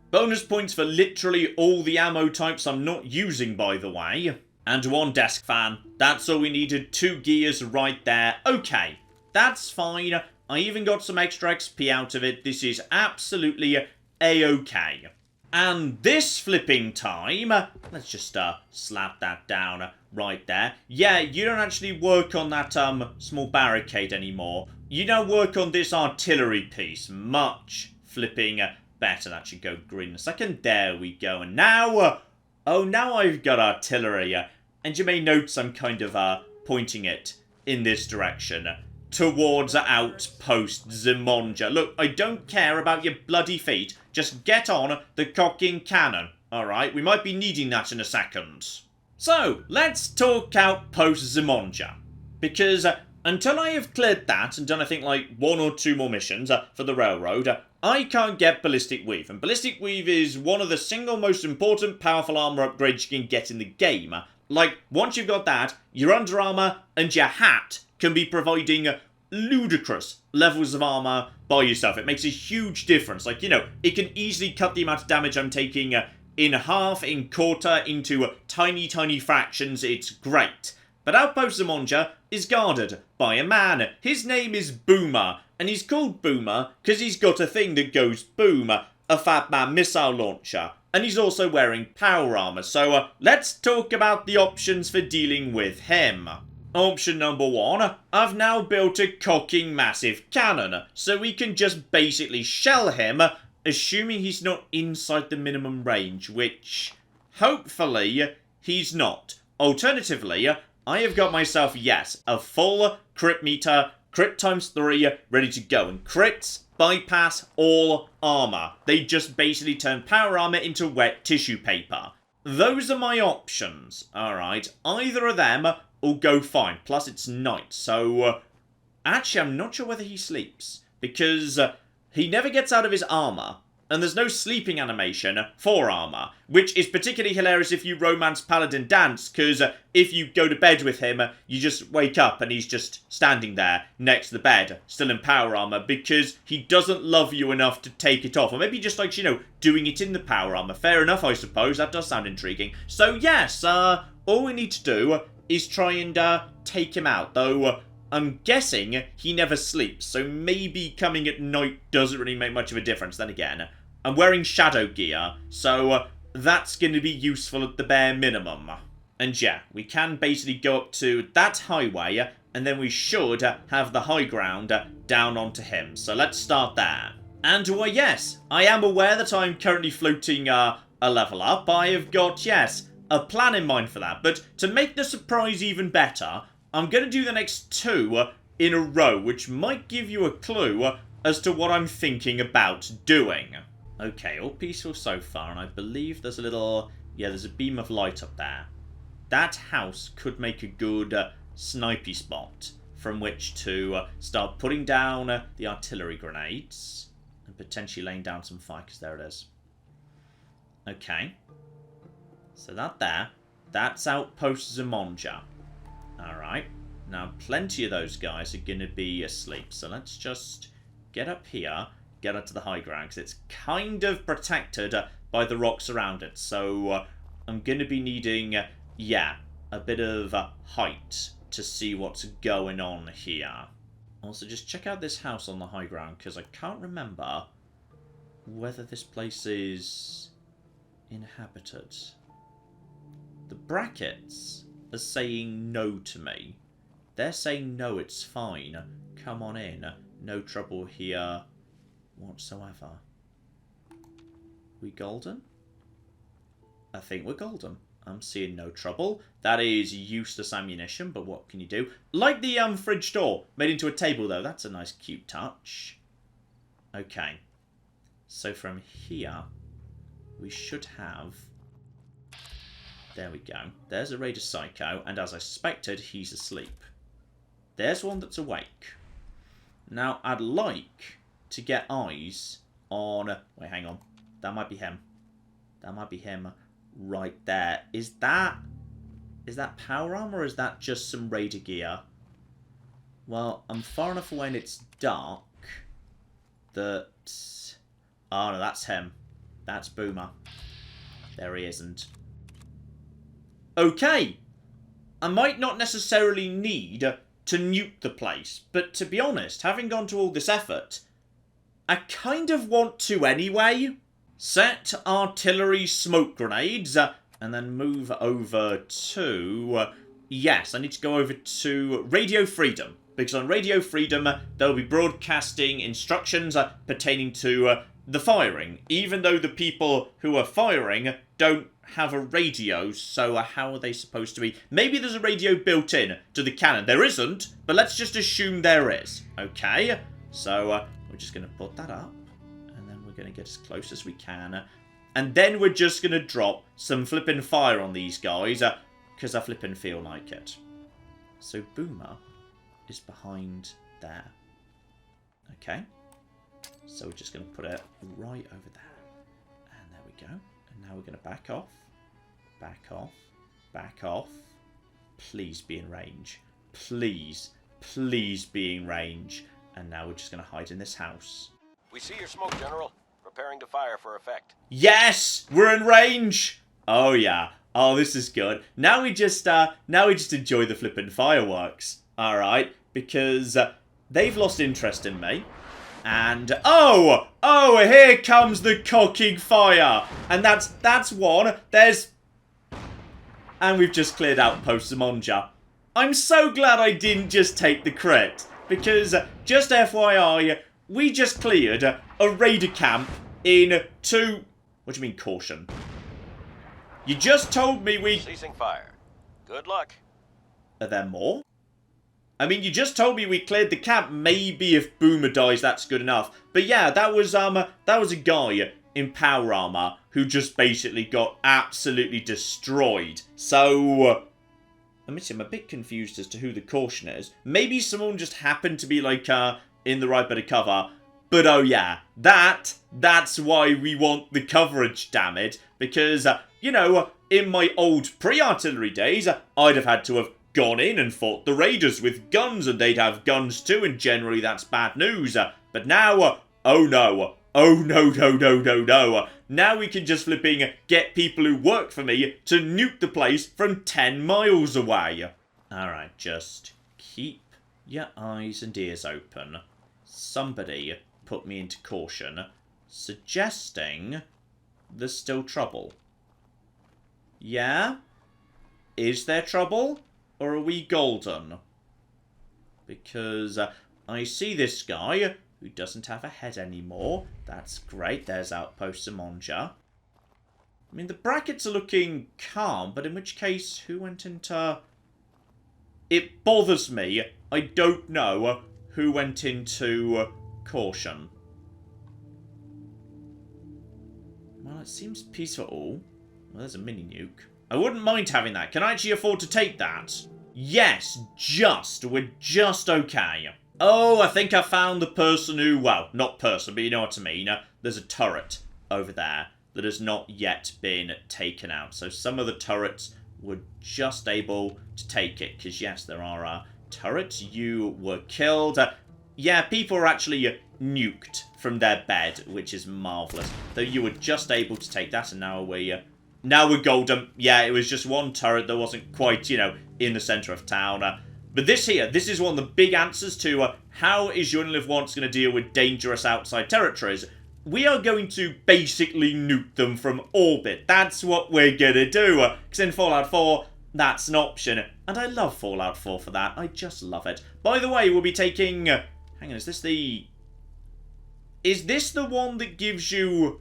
Bonus points for literally all the ammo types I'm not using, by the way. And one desk fan. That's all we needed. 2 gears right there. Okay. That's fine. I even got some extra XP out of it. This is absolutely A-okay. And this flipping time, let's just slap that down right there. Yeah, you don't actually work on that small barricade anymore. You now work on this artillery piece. Much flipping better. That should go green in a second. There we go. And now, oh, now I've got artillery. And you may notice I'm kind of pointing it in this direction. Towards outpost Zimonja. Look, I don't care about your bloody feet. Just get on the cocking cannon. Alright, we might be needing that in a second. So, let's talk outpost Zimonja. Because until I have cleared that and done, I think, like 1 or 2 more missions for the railroad, I can't get Ballistic Weave. And Ballistic Weave is one of the single most important powerful armor upgrades you can get in the game. Like, once you've got that, your under armor and your hat can be providing ludicrous levels of armor by yourself. It makes a huge difference. Like, you know, it can easily cut the amount of damage I'm taking in half, in quarter, into tiny, tiny fractions. It's great. But Outpost Zimonja is guarded by a man. His name is Boomer, and he's called Boomer because he's got a thing that goes boom, a Fat Man missile launcher. And he's also wearing power armor. So let's talk about the options for dealing with him. Option number 1, I've now built a cocking massive cannon, so we can just basically shell him, assuming he's not inside the minimum range, which, hopefully, he's not. Alternatively, I have got myself, yes, a full crit meter, crit times 3, ready to go, and crits bypass all armor. They just basically turn power armor into wet tissue paper. Those are my options, alright? Either of them will go fine. Plus, it's night, so... actually, I'm not sure whether he sleeps. Because he never gets out of his armor. And there's no sleeping animation for armor. Which is particularly hilarious if you romance Paladin Dance. Because if you go to bed with him, you just wake up and he's just standing there next to the bed. Still in power armor. Because he doesn't love you enough to take it off. Or maybe just like, you know, doing it in the power armor. Fair enough, I suppose. That does sound intriguing. So yes, all we need to do is try and take him out, though I'm guessing he never sleeps, so maybe coming at night doesn't really make much of a difference. Then again, I'm wearing shadow gear, so that's going to be useful at the bare minimum. And yeah, we can basically go up to that highway, and then we should have the high ground down onto him. So let's start there. And well, yes, I am aware that I'm currently floating a level up. I have got, yes, a plan in mind for that, but to make the surprise even better, I'm going to do the next 2 in a row, which might give you a clue as to what I'm thinking about doing. Okay, all peaceful so far, and I believe there's a little... yeah, there's a beam of light up there. That house could make a good snipey spot from which to start putting down the artillery grenades and potentially laying down some fire, because there it is. Okay. So that there, that's Outpost Zimonja. Alright, now plenty of those guys are going to be asleep. So let's just get up here, get onto the high ground, because it's kind of protected by the rocks around it. So I'm going to be needing, yeah, a bit of height to see what's going on here. Also, just check out this house on the high ground, because I can't remember whether this place is inhabited. The brackets are saying no to me. They're saying no, it's fine. Come on in. No trouble here whatsoever. We golden? I think we're golden. I'm seeing no trouble. That is useless ammunition, but what can you do? Like the fridge door made into a table, though. That's a nice, cute touch. Okay. So from here, we should have... There we go. There's a Raider Psycho, and as I suspected, he's asleep. There's one that's awake. Now, I'd like to get eyes on... Wait, hang on. That might be him. That might be him right there. Is that power armor, or is that just some Raider gear? Well, I'm far enough away and it's dark that... Oh, no, that's him. That's Boomer. There he isn't. Okay. I might not necessarily need to nuke the place, but to be honest, having gone to all this effort, I kind of want to anyway. Set artillery smoke grenades, and then move over to... yes, I need to go over to Radio Freedom, because on Radio Freedom, they'll be broadcasting instructions pertaining to the firing, even though the people who are firing don't have a radio, so how are they supposed to be? Maybe there's a radio built in to the cannon. There isn't, but let's just assume there is. Okay, so we're just going to put that up, and then we're going to get as close as we can, and then we're just going to drop some flipping fire on these guys, because I flipping feel like it. So Boomer is behind there. Okay, so we're just going to put it right over there, and there we go. Now we're going to back off, back off, back off. Please be in range. Please, please be in range. And now we're just going to hide in this house. We see your smoke, General. Preparing to fire for effect. Yes! We're in range! Oh, yeah. Oh, this is good. Now we just enjoy the flippin' fireworks. Alright? Because they've lost interest in me. And, oh, here comes the cocking fire. And that's one. There's... And we've just cleared outpost Zimonja. I'm so glad I didn't just take the crit. Because, just FYI, we just cleared a raider camp in 2... What do you mean, caution? You just told me we... Ceasing fire. Good luck. Are there more? I mean, you just told me we cleared the camp. Maybe if Boomer dies, that's good enough. But yeah, that was a guy in power armor who just basically got absolutely destroyed. So, I'm a bit confused as to who the caution is. Maybe someone just happened to be like in the right bit of cover. But oh yeah, that's why we want the coverage, damn it. Because, you know, in my old pre-artillery days, I'd have had to have gone in and fought the raiders with guns, and they'd have guns too, and generally that's bad news. But now, oh no. Oh no. Now we can just flipping get people who work for me to nuke the place from 10 miles away. Alright, just keep your eyes and ears open. Somebody put me into caution, suggesting there's still trouble. Yeah? Is there trouble? Or are we golden? Because I see this guy who doesn't have a head anymore. That's great. There's outpost Zimonja. I mean, the brackets are looking calm, but in which case, who went into... It bothers me. I don't know who went into caution. Well, it seems peaceful. Well, there's a mini nuke. I wouldn't mind having that. Can I actually afford to take that? Yes, we're just okay. Oh, I think I found the person who, well, not person, but you know what I mean. There's a turret over there that has not yet been taken out. So some of the turrets were just able to take it. Because, yes, there are turrets. You were killed. Yeah, people are actually nuked from their bed, which is marvellous. Though you were just able to take that, and now we're golden. Yeah, it was just one turret that wasn't quite, you know, in the centre of town. But this is one of the big answers to how is Unliv Once going to deal with dangerous outside territories. We are going to basically nuke them from orbit. That's what we're going to do. Because in Fallout 4, that's an option. And I love Fallout 4 for that. I just love it. By the way, we'll be taking... hang on, is this the one that gives you...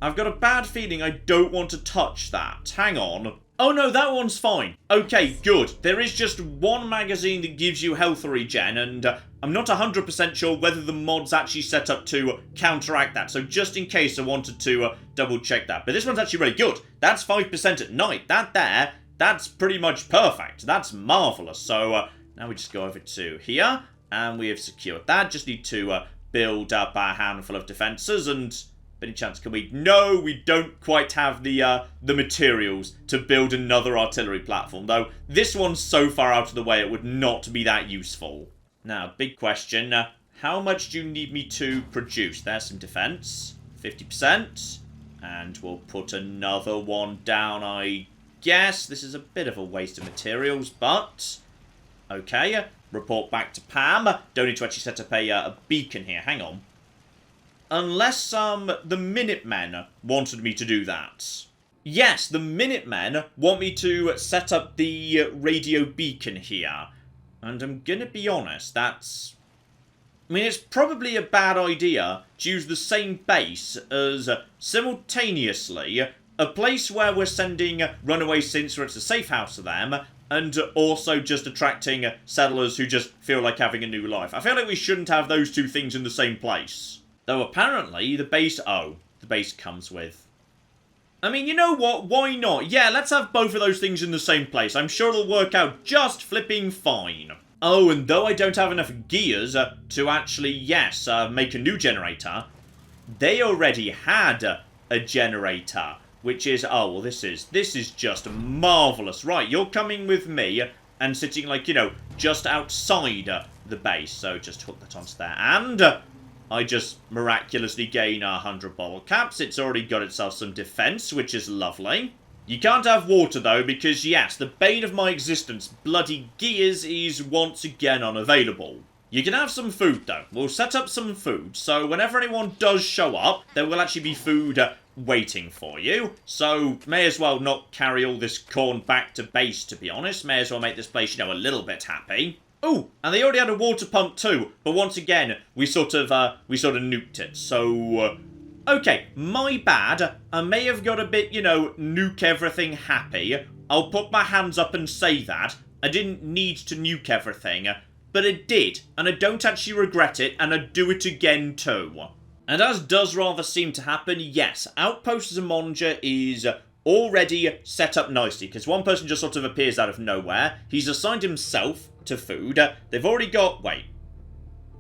I've got a bad feeling I don't want to touch that. Hang on. Oh no, that one's fine. Okay, good. There is just one magazine that gives you health regen, and I'm not 100% sure whether the mod's actually set up to counteract that. So just in case I wanted to double check that. But this one's actually really good. That's 5% at night. That's pretty much perfect. That's marvellous. So now we just go over to here, and we have secured that. Just need to build up a handful of defences, and... any chance can we? No, we don't quite have the materials to build another artillery platform, though this one's so far out of the way it would not be that useful. Now, big question, how much do you need me to produce? There's some defense, 50%, and we'll put another one down, I guess. This is a bit of a waste of materials, but okay, report back to Pam. Don't need to actually set up a beacon here, hang on. Unless, the Minutemen wanted me to do that. Yes, the Minutemen want me to set up the radio beacon here. And I'm gonna be honest, that's... I mean, it's probably a bad idea to use the same base as, simultaneously, a place where we're sending runaway synths where it's a safe house for them, and also just attracting settlers who just feel like having a new life. I feel like we shouldn't have those two things in the same place. Though apparently the base... oh, the base comes with... I mean, you know what? Why not? Yeah, let's have both of those things in the same place. I'm sure it'll work out just flipping fine. Oh, and though I don't have enough gears to actually, yes, make a new generator, they already had a generator, which is... oh, well, this is just marvellous. Right, you're coming with me and sitting, like, you know, just outside the base. So just hook that onto there. And... I just miraculously gain 100 bottle caps. It's already got itself some defense, which is lovely. You can't have water, though, because, yes, the bane of my existence, bloody gears, is once again unavailable. You can have some food, though. We'll set up some food, so whenever anyone does show up, there will actually be food waiting for you. So, may as well not carry all this corn back to base, to be honest. May as well make this place, you know, a little bit happy. Oh, and they already had a water pump too, but once again, we sort of nuked it, so... okay, my bad. I may have got a bit, you know, nuke everything happy. I'll put my hands up and say that. I didn't need to nuke everything, but I did, and I don't actually regret it, and I'd do it again too. And as does rather seem to happen, yes, Outpost Zimonja is... already set up nicely, because one person just sort of appears out of nowhere. He's assigned himself to food. They've already got... wait.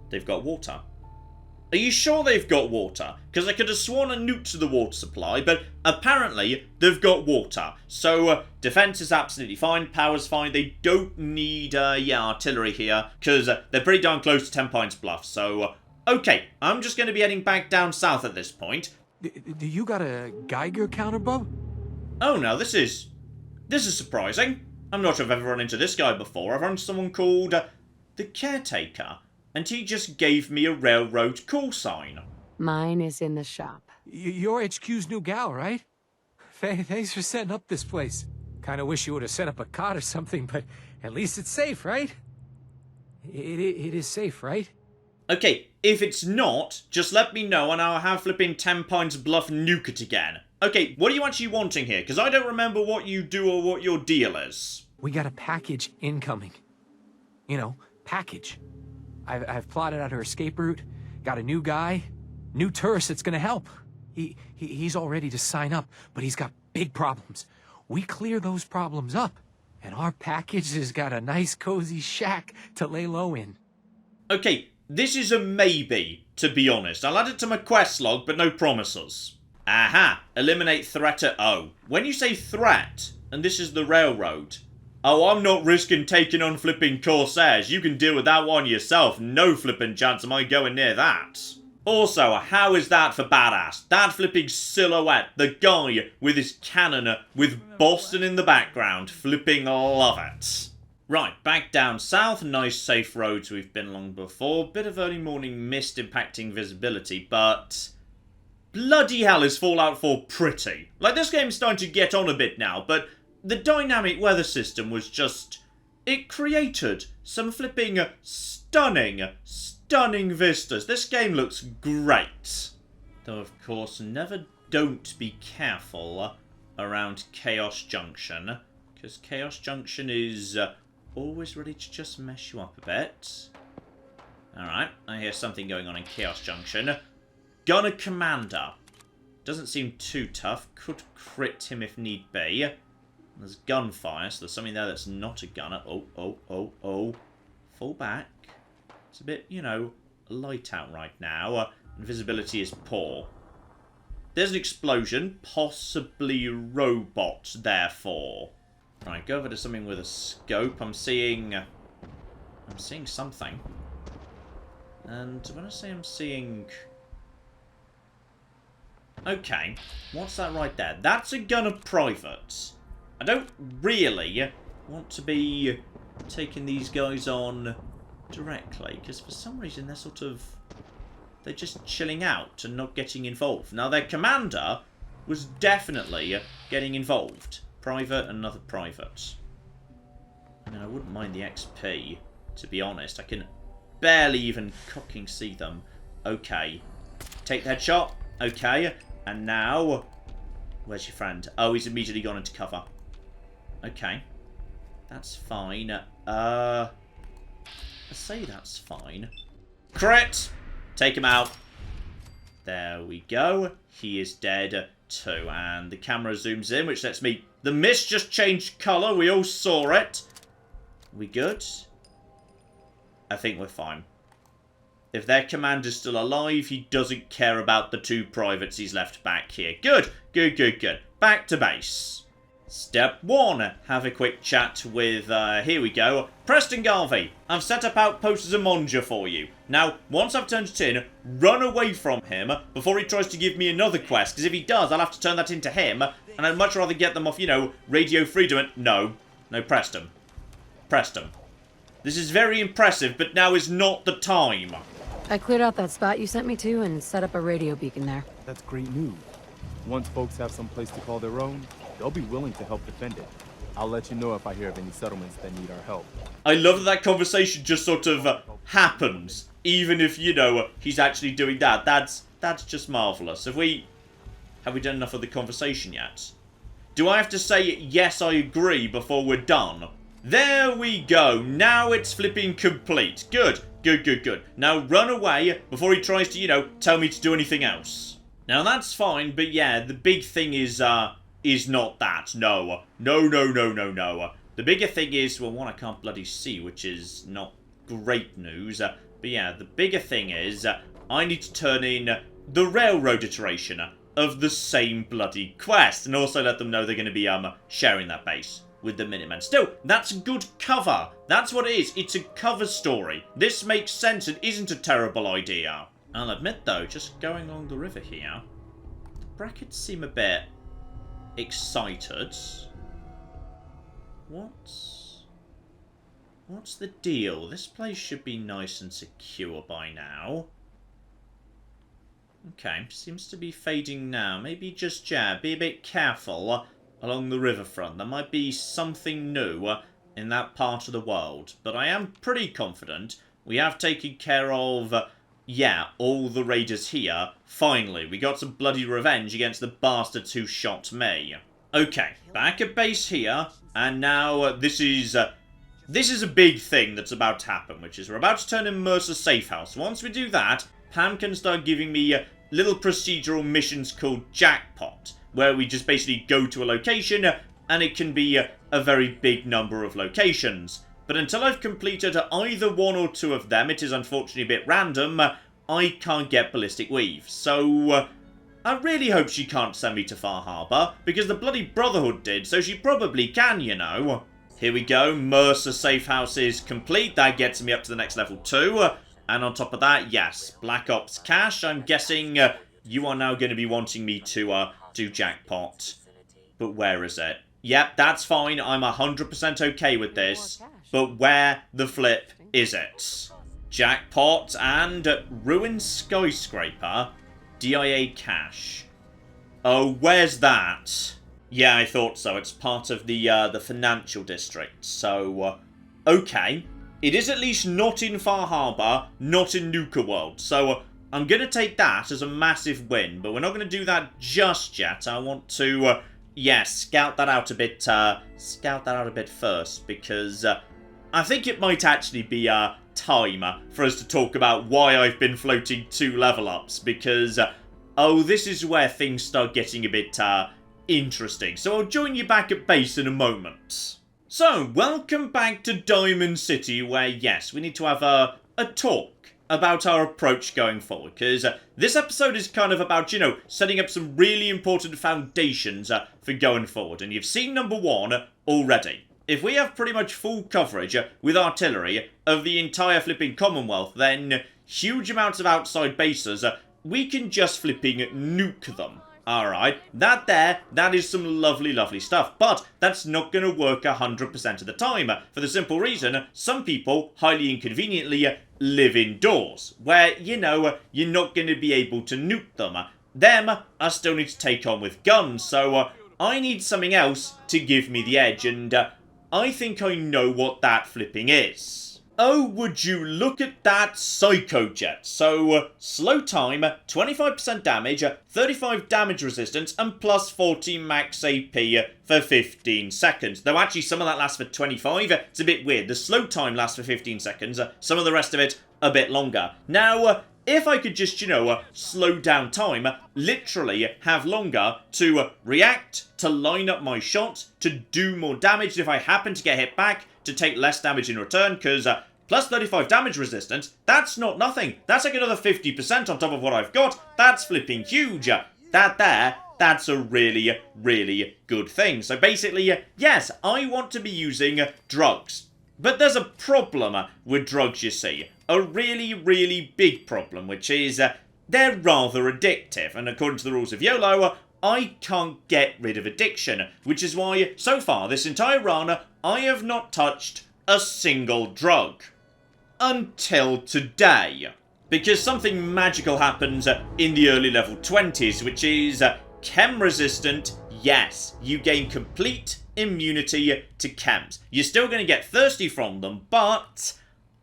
They've got water. Are you sure they've got water? Because I could have sworn a nuke to the water supply, but apparently they've got water. So, defense is absolutely fine, power's fine. They don't need, artillery here, because they're pretty darn close to Tenpines bluff. So, okay, I'm just going to be heading back down south at this point. Do you got a Geiger counter, Bo? Oh no, this is surprising. I'm not sure I've ever run into this guy before. I've run into someone called the Caretaker, and he just gave me a railroad call sign. Mine is in the shop. You're HQ's new gal, right? Thanks for setting up this place. Kinda wish you would have set up a cot or something, but at least it's safe, right? It is safe, right? Okay, if it's not, just let me know and I'll have flipping Tenpines bluff nuke it again. Okay, what are you actually wanting here? Because I don't remember what you do or what your deal is. We got a package incoming. You know, package. I've plotted out her escape route, got a new guy, new tourist that's gonna help. He's all ready to sign up, but he's got big problems. We clear those problems up, and our package has got a nice cozy shack to lay low in. Okay, this is a maybe, to be honest. I'll add it to my quest log, but no promises. Aha! Eliminate threat at O. When you say threat, and this is the railroad... oh, I'm not risking taking on flipping Corsairs. You can deal with that one yourself. No flipping chance am I going near that. Also, how is that for badass? That flipping silhouette, the guy with his cannon with Boston in the background, flipping love it. Right, back down south, nice safe roads we've been along before. Bit of early morning mist impacting visibility, but bloody hell is Fallout 4 pretty. Like, this game's starting to get on a bit now, but the dynamic weather system was just... it created some flipping stunning vistas. This game looks great. Though, of course, never don't be careful around Chaos Junction, because Chaos Junction is always ready to just mess you up a bit. Alright, I hear something going on in Chaos Junction. Gunner Commander. Doesn't seem too tough. Could crit him if need be. There's gunfire, so there's something there that's not a gunner. Oh. Fall back. It's a bit, you know, light out right now. And visibility is poor. There's an explosion. Possibly robot, therefore. Right, go over to something with a scope. I'm seeing something. And when I say I'm seeing... okay, what's that right there? That's a gun of privates. I don't really want to be taking these guys on directly, because for some reason they're just chilling out and not getting involved. Now, their commander was definitely getting involved. Private, another private. I mean, I wouldn't mind the XP, to be honest. I can barely even cocking see them. Okay. Take the headshot. Okay. And now... where's your friend? Oh, he's immediately gone into cover. Okay. That's fine. I say that's fine. Crit! Take him out. There we go. He is dead too. And the camera zooms in, which lets me... the mist just changed colour. We all saw it. We good? I think we're fine. If their commander's still alive, he doesn't care about the two privates he's left back here. Good. Back to base. Step 1. Have a quick chat with, here we go, Preston Garvey. I've set up outpost Zimonja for you. Now, once I've turned it in, run away from him before he tries to give me another quest, because if he does, I'll have to turn that into him, and I'd much rather get them off, you know, Radio Freedom and... No, Preston. This is very impressive, but now is not the time. I cleared out that spot you sent me to and set up a radio beacon there. That's great news. Once folks have some place to call their own, they'll be willing to help defend it. I'll let you know if I hear of any settlements that need our help. I love that conversation just sort of happens, even if, you know, he's actually doing that. That's just marvellous. Have we done enough of the conversation yet? Do I have to say, yes, I agree, before we're done? There we go. Now it's flipping complete. Good. Now run away before he tries to, you know, tell me to do anything else. Now that's fine, but yeah, the big thing is not that. No. The bigger thing is, well, one I can't bloody see, which is not great news. But yeah, the bigger thing is, I need to turn in the railroad iteration of the same bloody quest, and also let them know they're going to be sharing that base with the Minutemen. Still, that's good cover. That's what it is. It's a cover story. This makes sense and isn't a terrible idea. I'll admit, though, just going along the river here, the brackets seem a bit excited. What's the deal? This place should be nice and secure by now. Okay, seems to be fading now. Maybe just, yeah, be a bit careful along the riverfront. There might be something new in that part of the world. But I am pretty confident we have taken care of, yeah, all the raiders here. Finally, we got some bloody revenge against the bastards who shot me. Okay, back at base here, and now this is a big thing that's about to happen, which is we're about to turn in Mercer's safe house. Once we do that, Pam can start giving me little procedural missions called jackpot, where we just basically go to a location, and it can be a very big number of locations. But until I've completed either one or two of them, it is unfortunately a bit random, I can't get Ballistic Weave. So, I really hope she can't send me to Far Harbour, because the bloody Brotherhood did, so she probably can, you know. Here we go, Mercer safe house is complete, that gets me up to the next level 2. And on top of that, yes, Black Ops Cash. I'm guessing you are now going to be wanting me to do jackpot. But where is it? Yep, that's fine. I'm 100% okay with this. But where the flip is it? Jackpot and Ruined Skyscraper. DIA Cash. Oh, where's that? Yeah, I thought so. It's part of the financial district. So, okay. It is at least not in Far Harbor, not in Nuka World. So, I'm going to take that as a massive win. But we're not going to do that just yet. I want to, scout that out a bit first. Because I think it might actually be time for us to talk about why I've been floating 2 level ups. Because, this is where things start getting a bit interesting. So I'll join you back at base in a moment. So, welcome back to Diamond City, where, yes, we need to have a talk about our approach going forward, because this episode is kind of about, setting up some really important foundations for going forward, and you've seen number 1 already. If we have pretty much full coverage with artillery of the entire flipping Commonwealth, then huge amounts of outside bases, we can just flipping nuke them. Alright, that is some lovely, lovely stuff. But that's not going to work 100% of the time. For the simple reason, some people, highly inconveniently, live indoors. Where, you're not going to be able to nuke them. Them, I still need to take on with guns. So, I need something else to give me the edge. And I think I know what that flipping is. Oh, would you look at that Psycho Jet. So, slow time, 25% damage, 35 damage resistance, and plus 40 max AP for 15 seconds. Though actually some of that lasts for 25. It's a bit weird. The slow time lasts for 15 seconds. Some of the rest of it a bit longer. Now, if I could just, slow down time, literally have longer to react, to line up my shot, to do more damage, if I happen to get hit back, to take less damage in return, because plus 35 damage resistance, that's not nothing. That's like another 50% on top of what I've got. That's flipping huge. That's a really, really good thing. So basically, yes, I want to be using drugs. But there's a problem with drugs, you see. A really, really big problem, which is they're rather addictive. And according to the rules of YOLO, I can't get rid of addiction. Which is why, so far, this entire run, I have not touched a single drug. Until today. Because something magical happens in the early level 20s, which is chem resistant. Yes, you gain complete immunity to chems. You're still going to get thirsty from them, but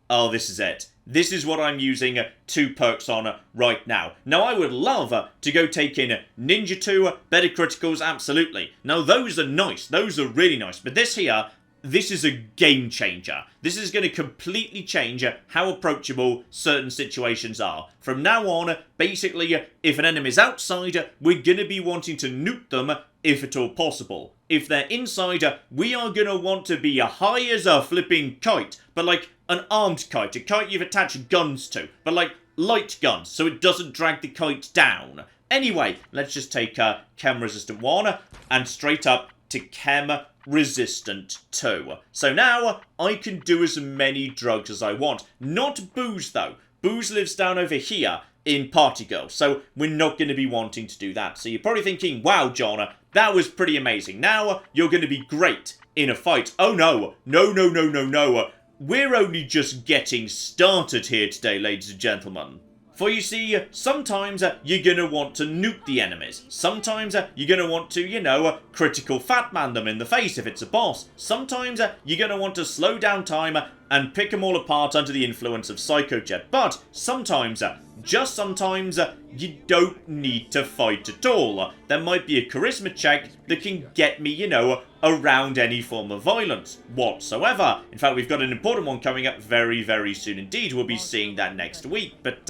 oh, this is it. This is what I'm using 2 perks on right now. Now, I would love to go take in Ninja 2, better criticals, absolutely. Now, those are nice. Those are really nice. But this here, this is a game changer. This is going to completely change how approachable certain situations are. From now on, basically, if an enemy's outside, we're going to be wanting to nuke them if at all possible. If they're inside, we are going to want to be high as a flipping kite, but like an armed kite, a kite you've attached guns to, but like light guns, so it doesn't drag the kite down. Anyway, let's just take chem resistant 1 and straight up to chem resistant 2. So now I can do as many drugs as I want. Not booze though. Booze lives down over here in Party Girl, so we're not going to be wanting to do that. So you're probably thinking, wow, John, that was pretty amazing. Now you're going to be great in a fight. Oh no, no. We're only just getting started here today, ladies and gentlemen. For you see, sometimes you're going to want to nuke the enemies. Sometimes you're going to want to, critical fat man them in the face if it's a boss. Sometimes you're going to want to slow down time and pick them all apart under the influence of Psycho Jet. But sometimes, just sometimes, you don't need to fight at all. There might be a charisma check that can get me, around any form of violence whatsoever. In fact, we've got an important one coming up very, very soon indeed. We'll be seeing that next week. But,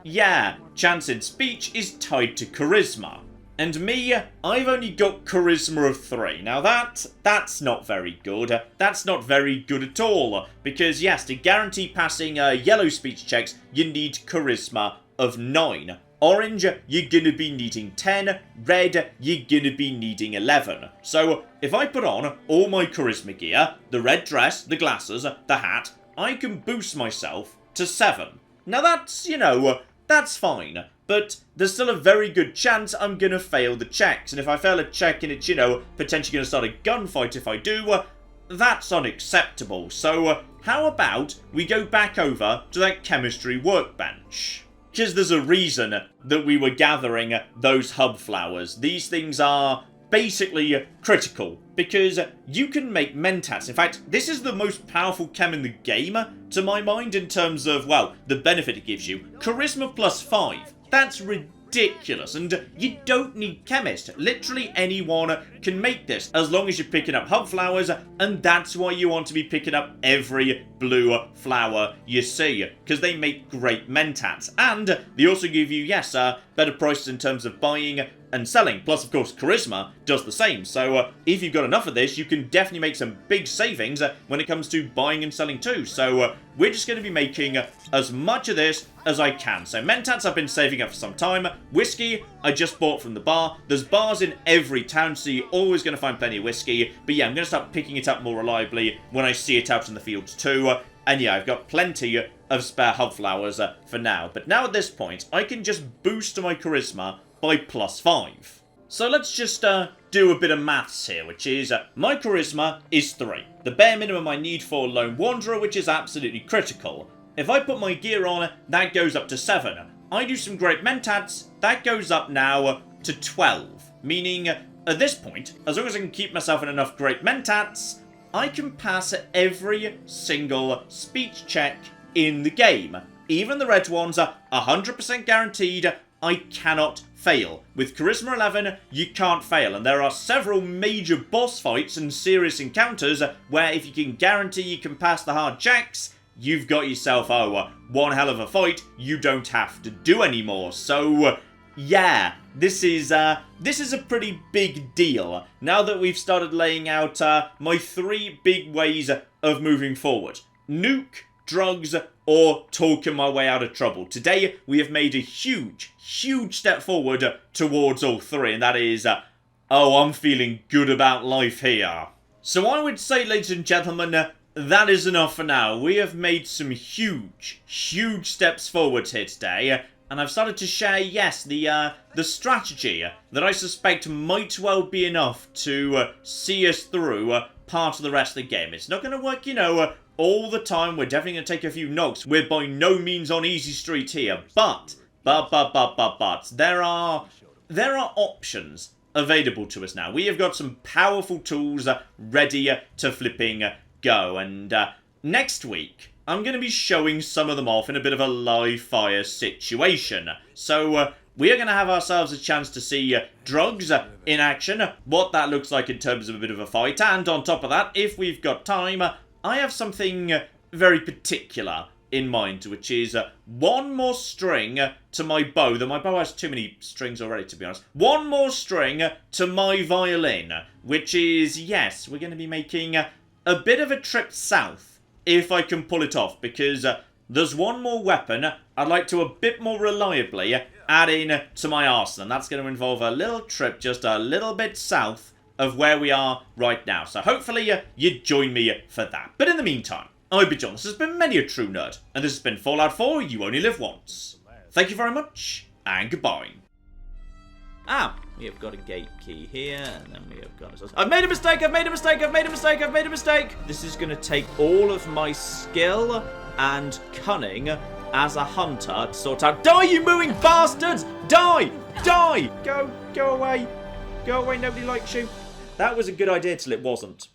yeah, chance in speech is tied to charisma. And me, I've only got charisma of 3. Now that's not very good. That's not very good at all. Because yes, to guarantee passing yellow speech checks, you need charisma of 9. Orange, you're gonna be needing 10. Red, you're gonna be needing 11. So if I put on all my charisma gear, the red dress, the glasses, the hat, I can boost myself to 7. Now that's, you know, that's fine. But there's still a very good chance I'm going to fail the checks. And if I fail a check and it's, you know, potentially going to start a gunfight if I do, that's unacceptable. So how about we go back over to that chemistry workbench? Because there's a reason that we were gathering those hub flowers. These things are basically critical because you can make Mentats. In fact, this is the most powerful chem in the game, to my mind, in terms of, well, the benefit it gives you. Charisma +5. That's ridiculous, and you don't need chemist. Literally anyone can make this, as long as you're picking up hub flowers, and that's why you want to be picking up every blue flower you see, because they make great Mentats. And they also give you, yes, better prices in terms of buying and selling. Plus, of course, charisma does the same. So if you've got enough of this, you can definitely make some big savings when it comes to buying and selling too. So we're just going to be making as much of this as I can. So Mentats I've been saving up for some time. Whiskey I just bought from the bar. There's bars in every town, so you're always going to find plenty of whiskey. But yeah, I'm going to start picking it up more reliably when I see it out in the fields too. And yeah, I've got plenty of spare hub flowers for now. But now at this point, I can just boost my charisma by +5. So let's just do a bit of maths here, which is my charisma is 3. The bare minimum I need for Lone Wanderer, which is absolutely critical. If I put my gear on, that goes up to 7. I do some great Mentats, that goes up now to 12. Meaning, at this point, as long as I can keep myself in enough great Mentats, I can pass every single speech check in the game. Even the red ones are 100% guaranteed. I cannot fail. With Charisma 11, you can't fail, and there are several major boss fights and serious encounters where if you can guarantee you can pass the hard checks, you've got yourself, one hell of a fight you don't have to do anymore. So, yeah, this is a pretty big deal. Now that we've started laying out my 3 big ways of moving forward. Nuke, drugs, or talking my way out of trouble. Today, we have made a huge step forward towards all 3, and that is, I'm feeling good about life here. So I would say, ladies and gentlemen, that is enough for now. We have made some huge steps forward here today, and I've started to share, yes, the strategy that I suspect might well be enough to see us through part of the rest of the game. It's not going to work, you know, all the time. We're definitely going to take a few knocks. We're by no means on easy street here, but there are options available to us now. We have got some powerful tools ready to flipping go, and next week I'm going to be showing some of them off in a bit of a live fire situation. So we are going to have ourselves a chance to see drugs in action, what that looks like in terms of a bit of a fight, and on top of that, if we've got time, I have something very particular in mind, which is one more string to my bow. Though my bow has too many strings already, to be honest. One more string to my violin, which is, yes, we're going to be making a bit of a trip south, if I can pull it off, because there's one more weapon I'd like to a bit more reliably add in to my arsenal, and that's going to involve a little trip just a little bit south of where we are right now. So hopefully you join me for that. But in the meantime, I've been John. This has been Many a True Nerd, and this has been Fallout 4, You Only Live Once. Thank you very much, and goodbye. We have got a gate key here, and then we have got... I've made a mistake! This is going to take all of my skill and cunning as a hunter to sort out... Die, you mooing bastards! Die! Go away. Go away, nobody likes you. That was a good idea till it wasn't.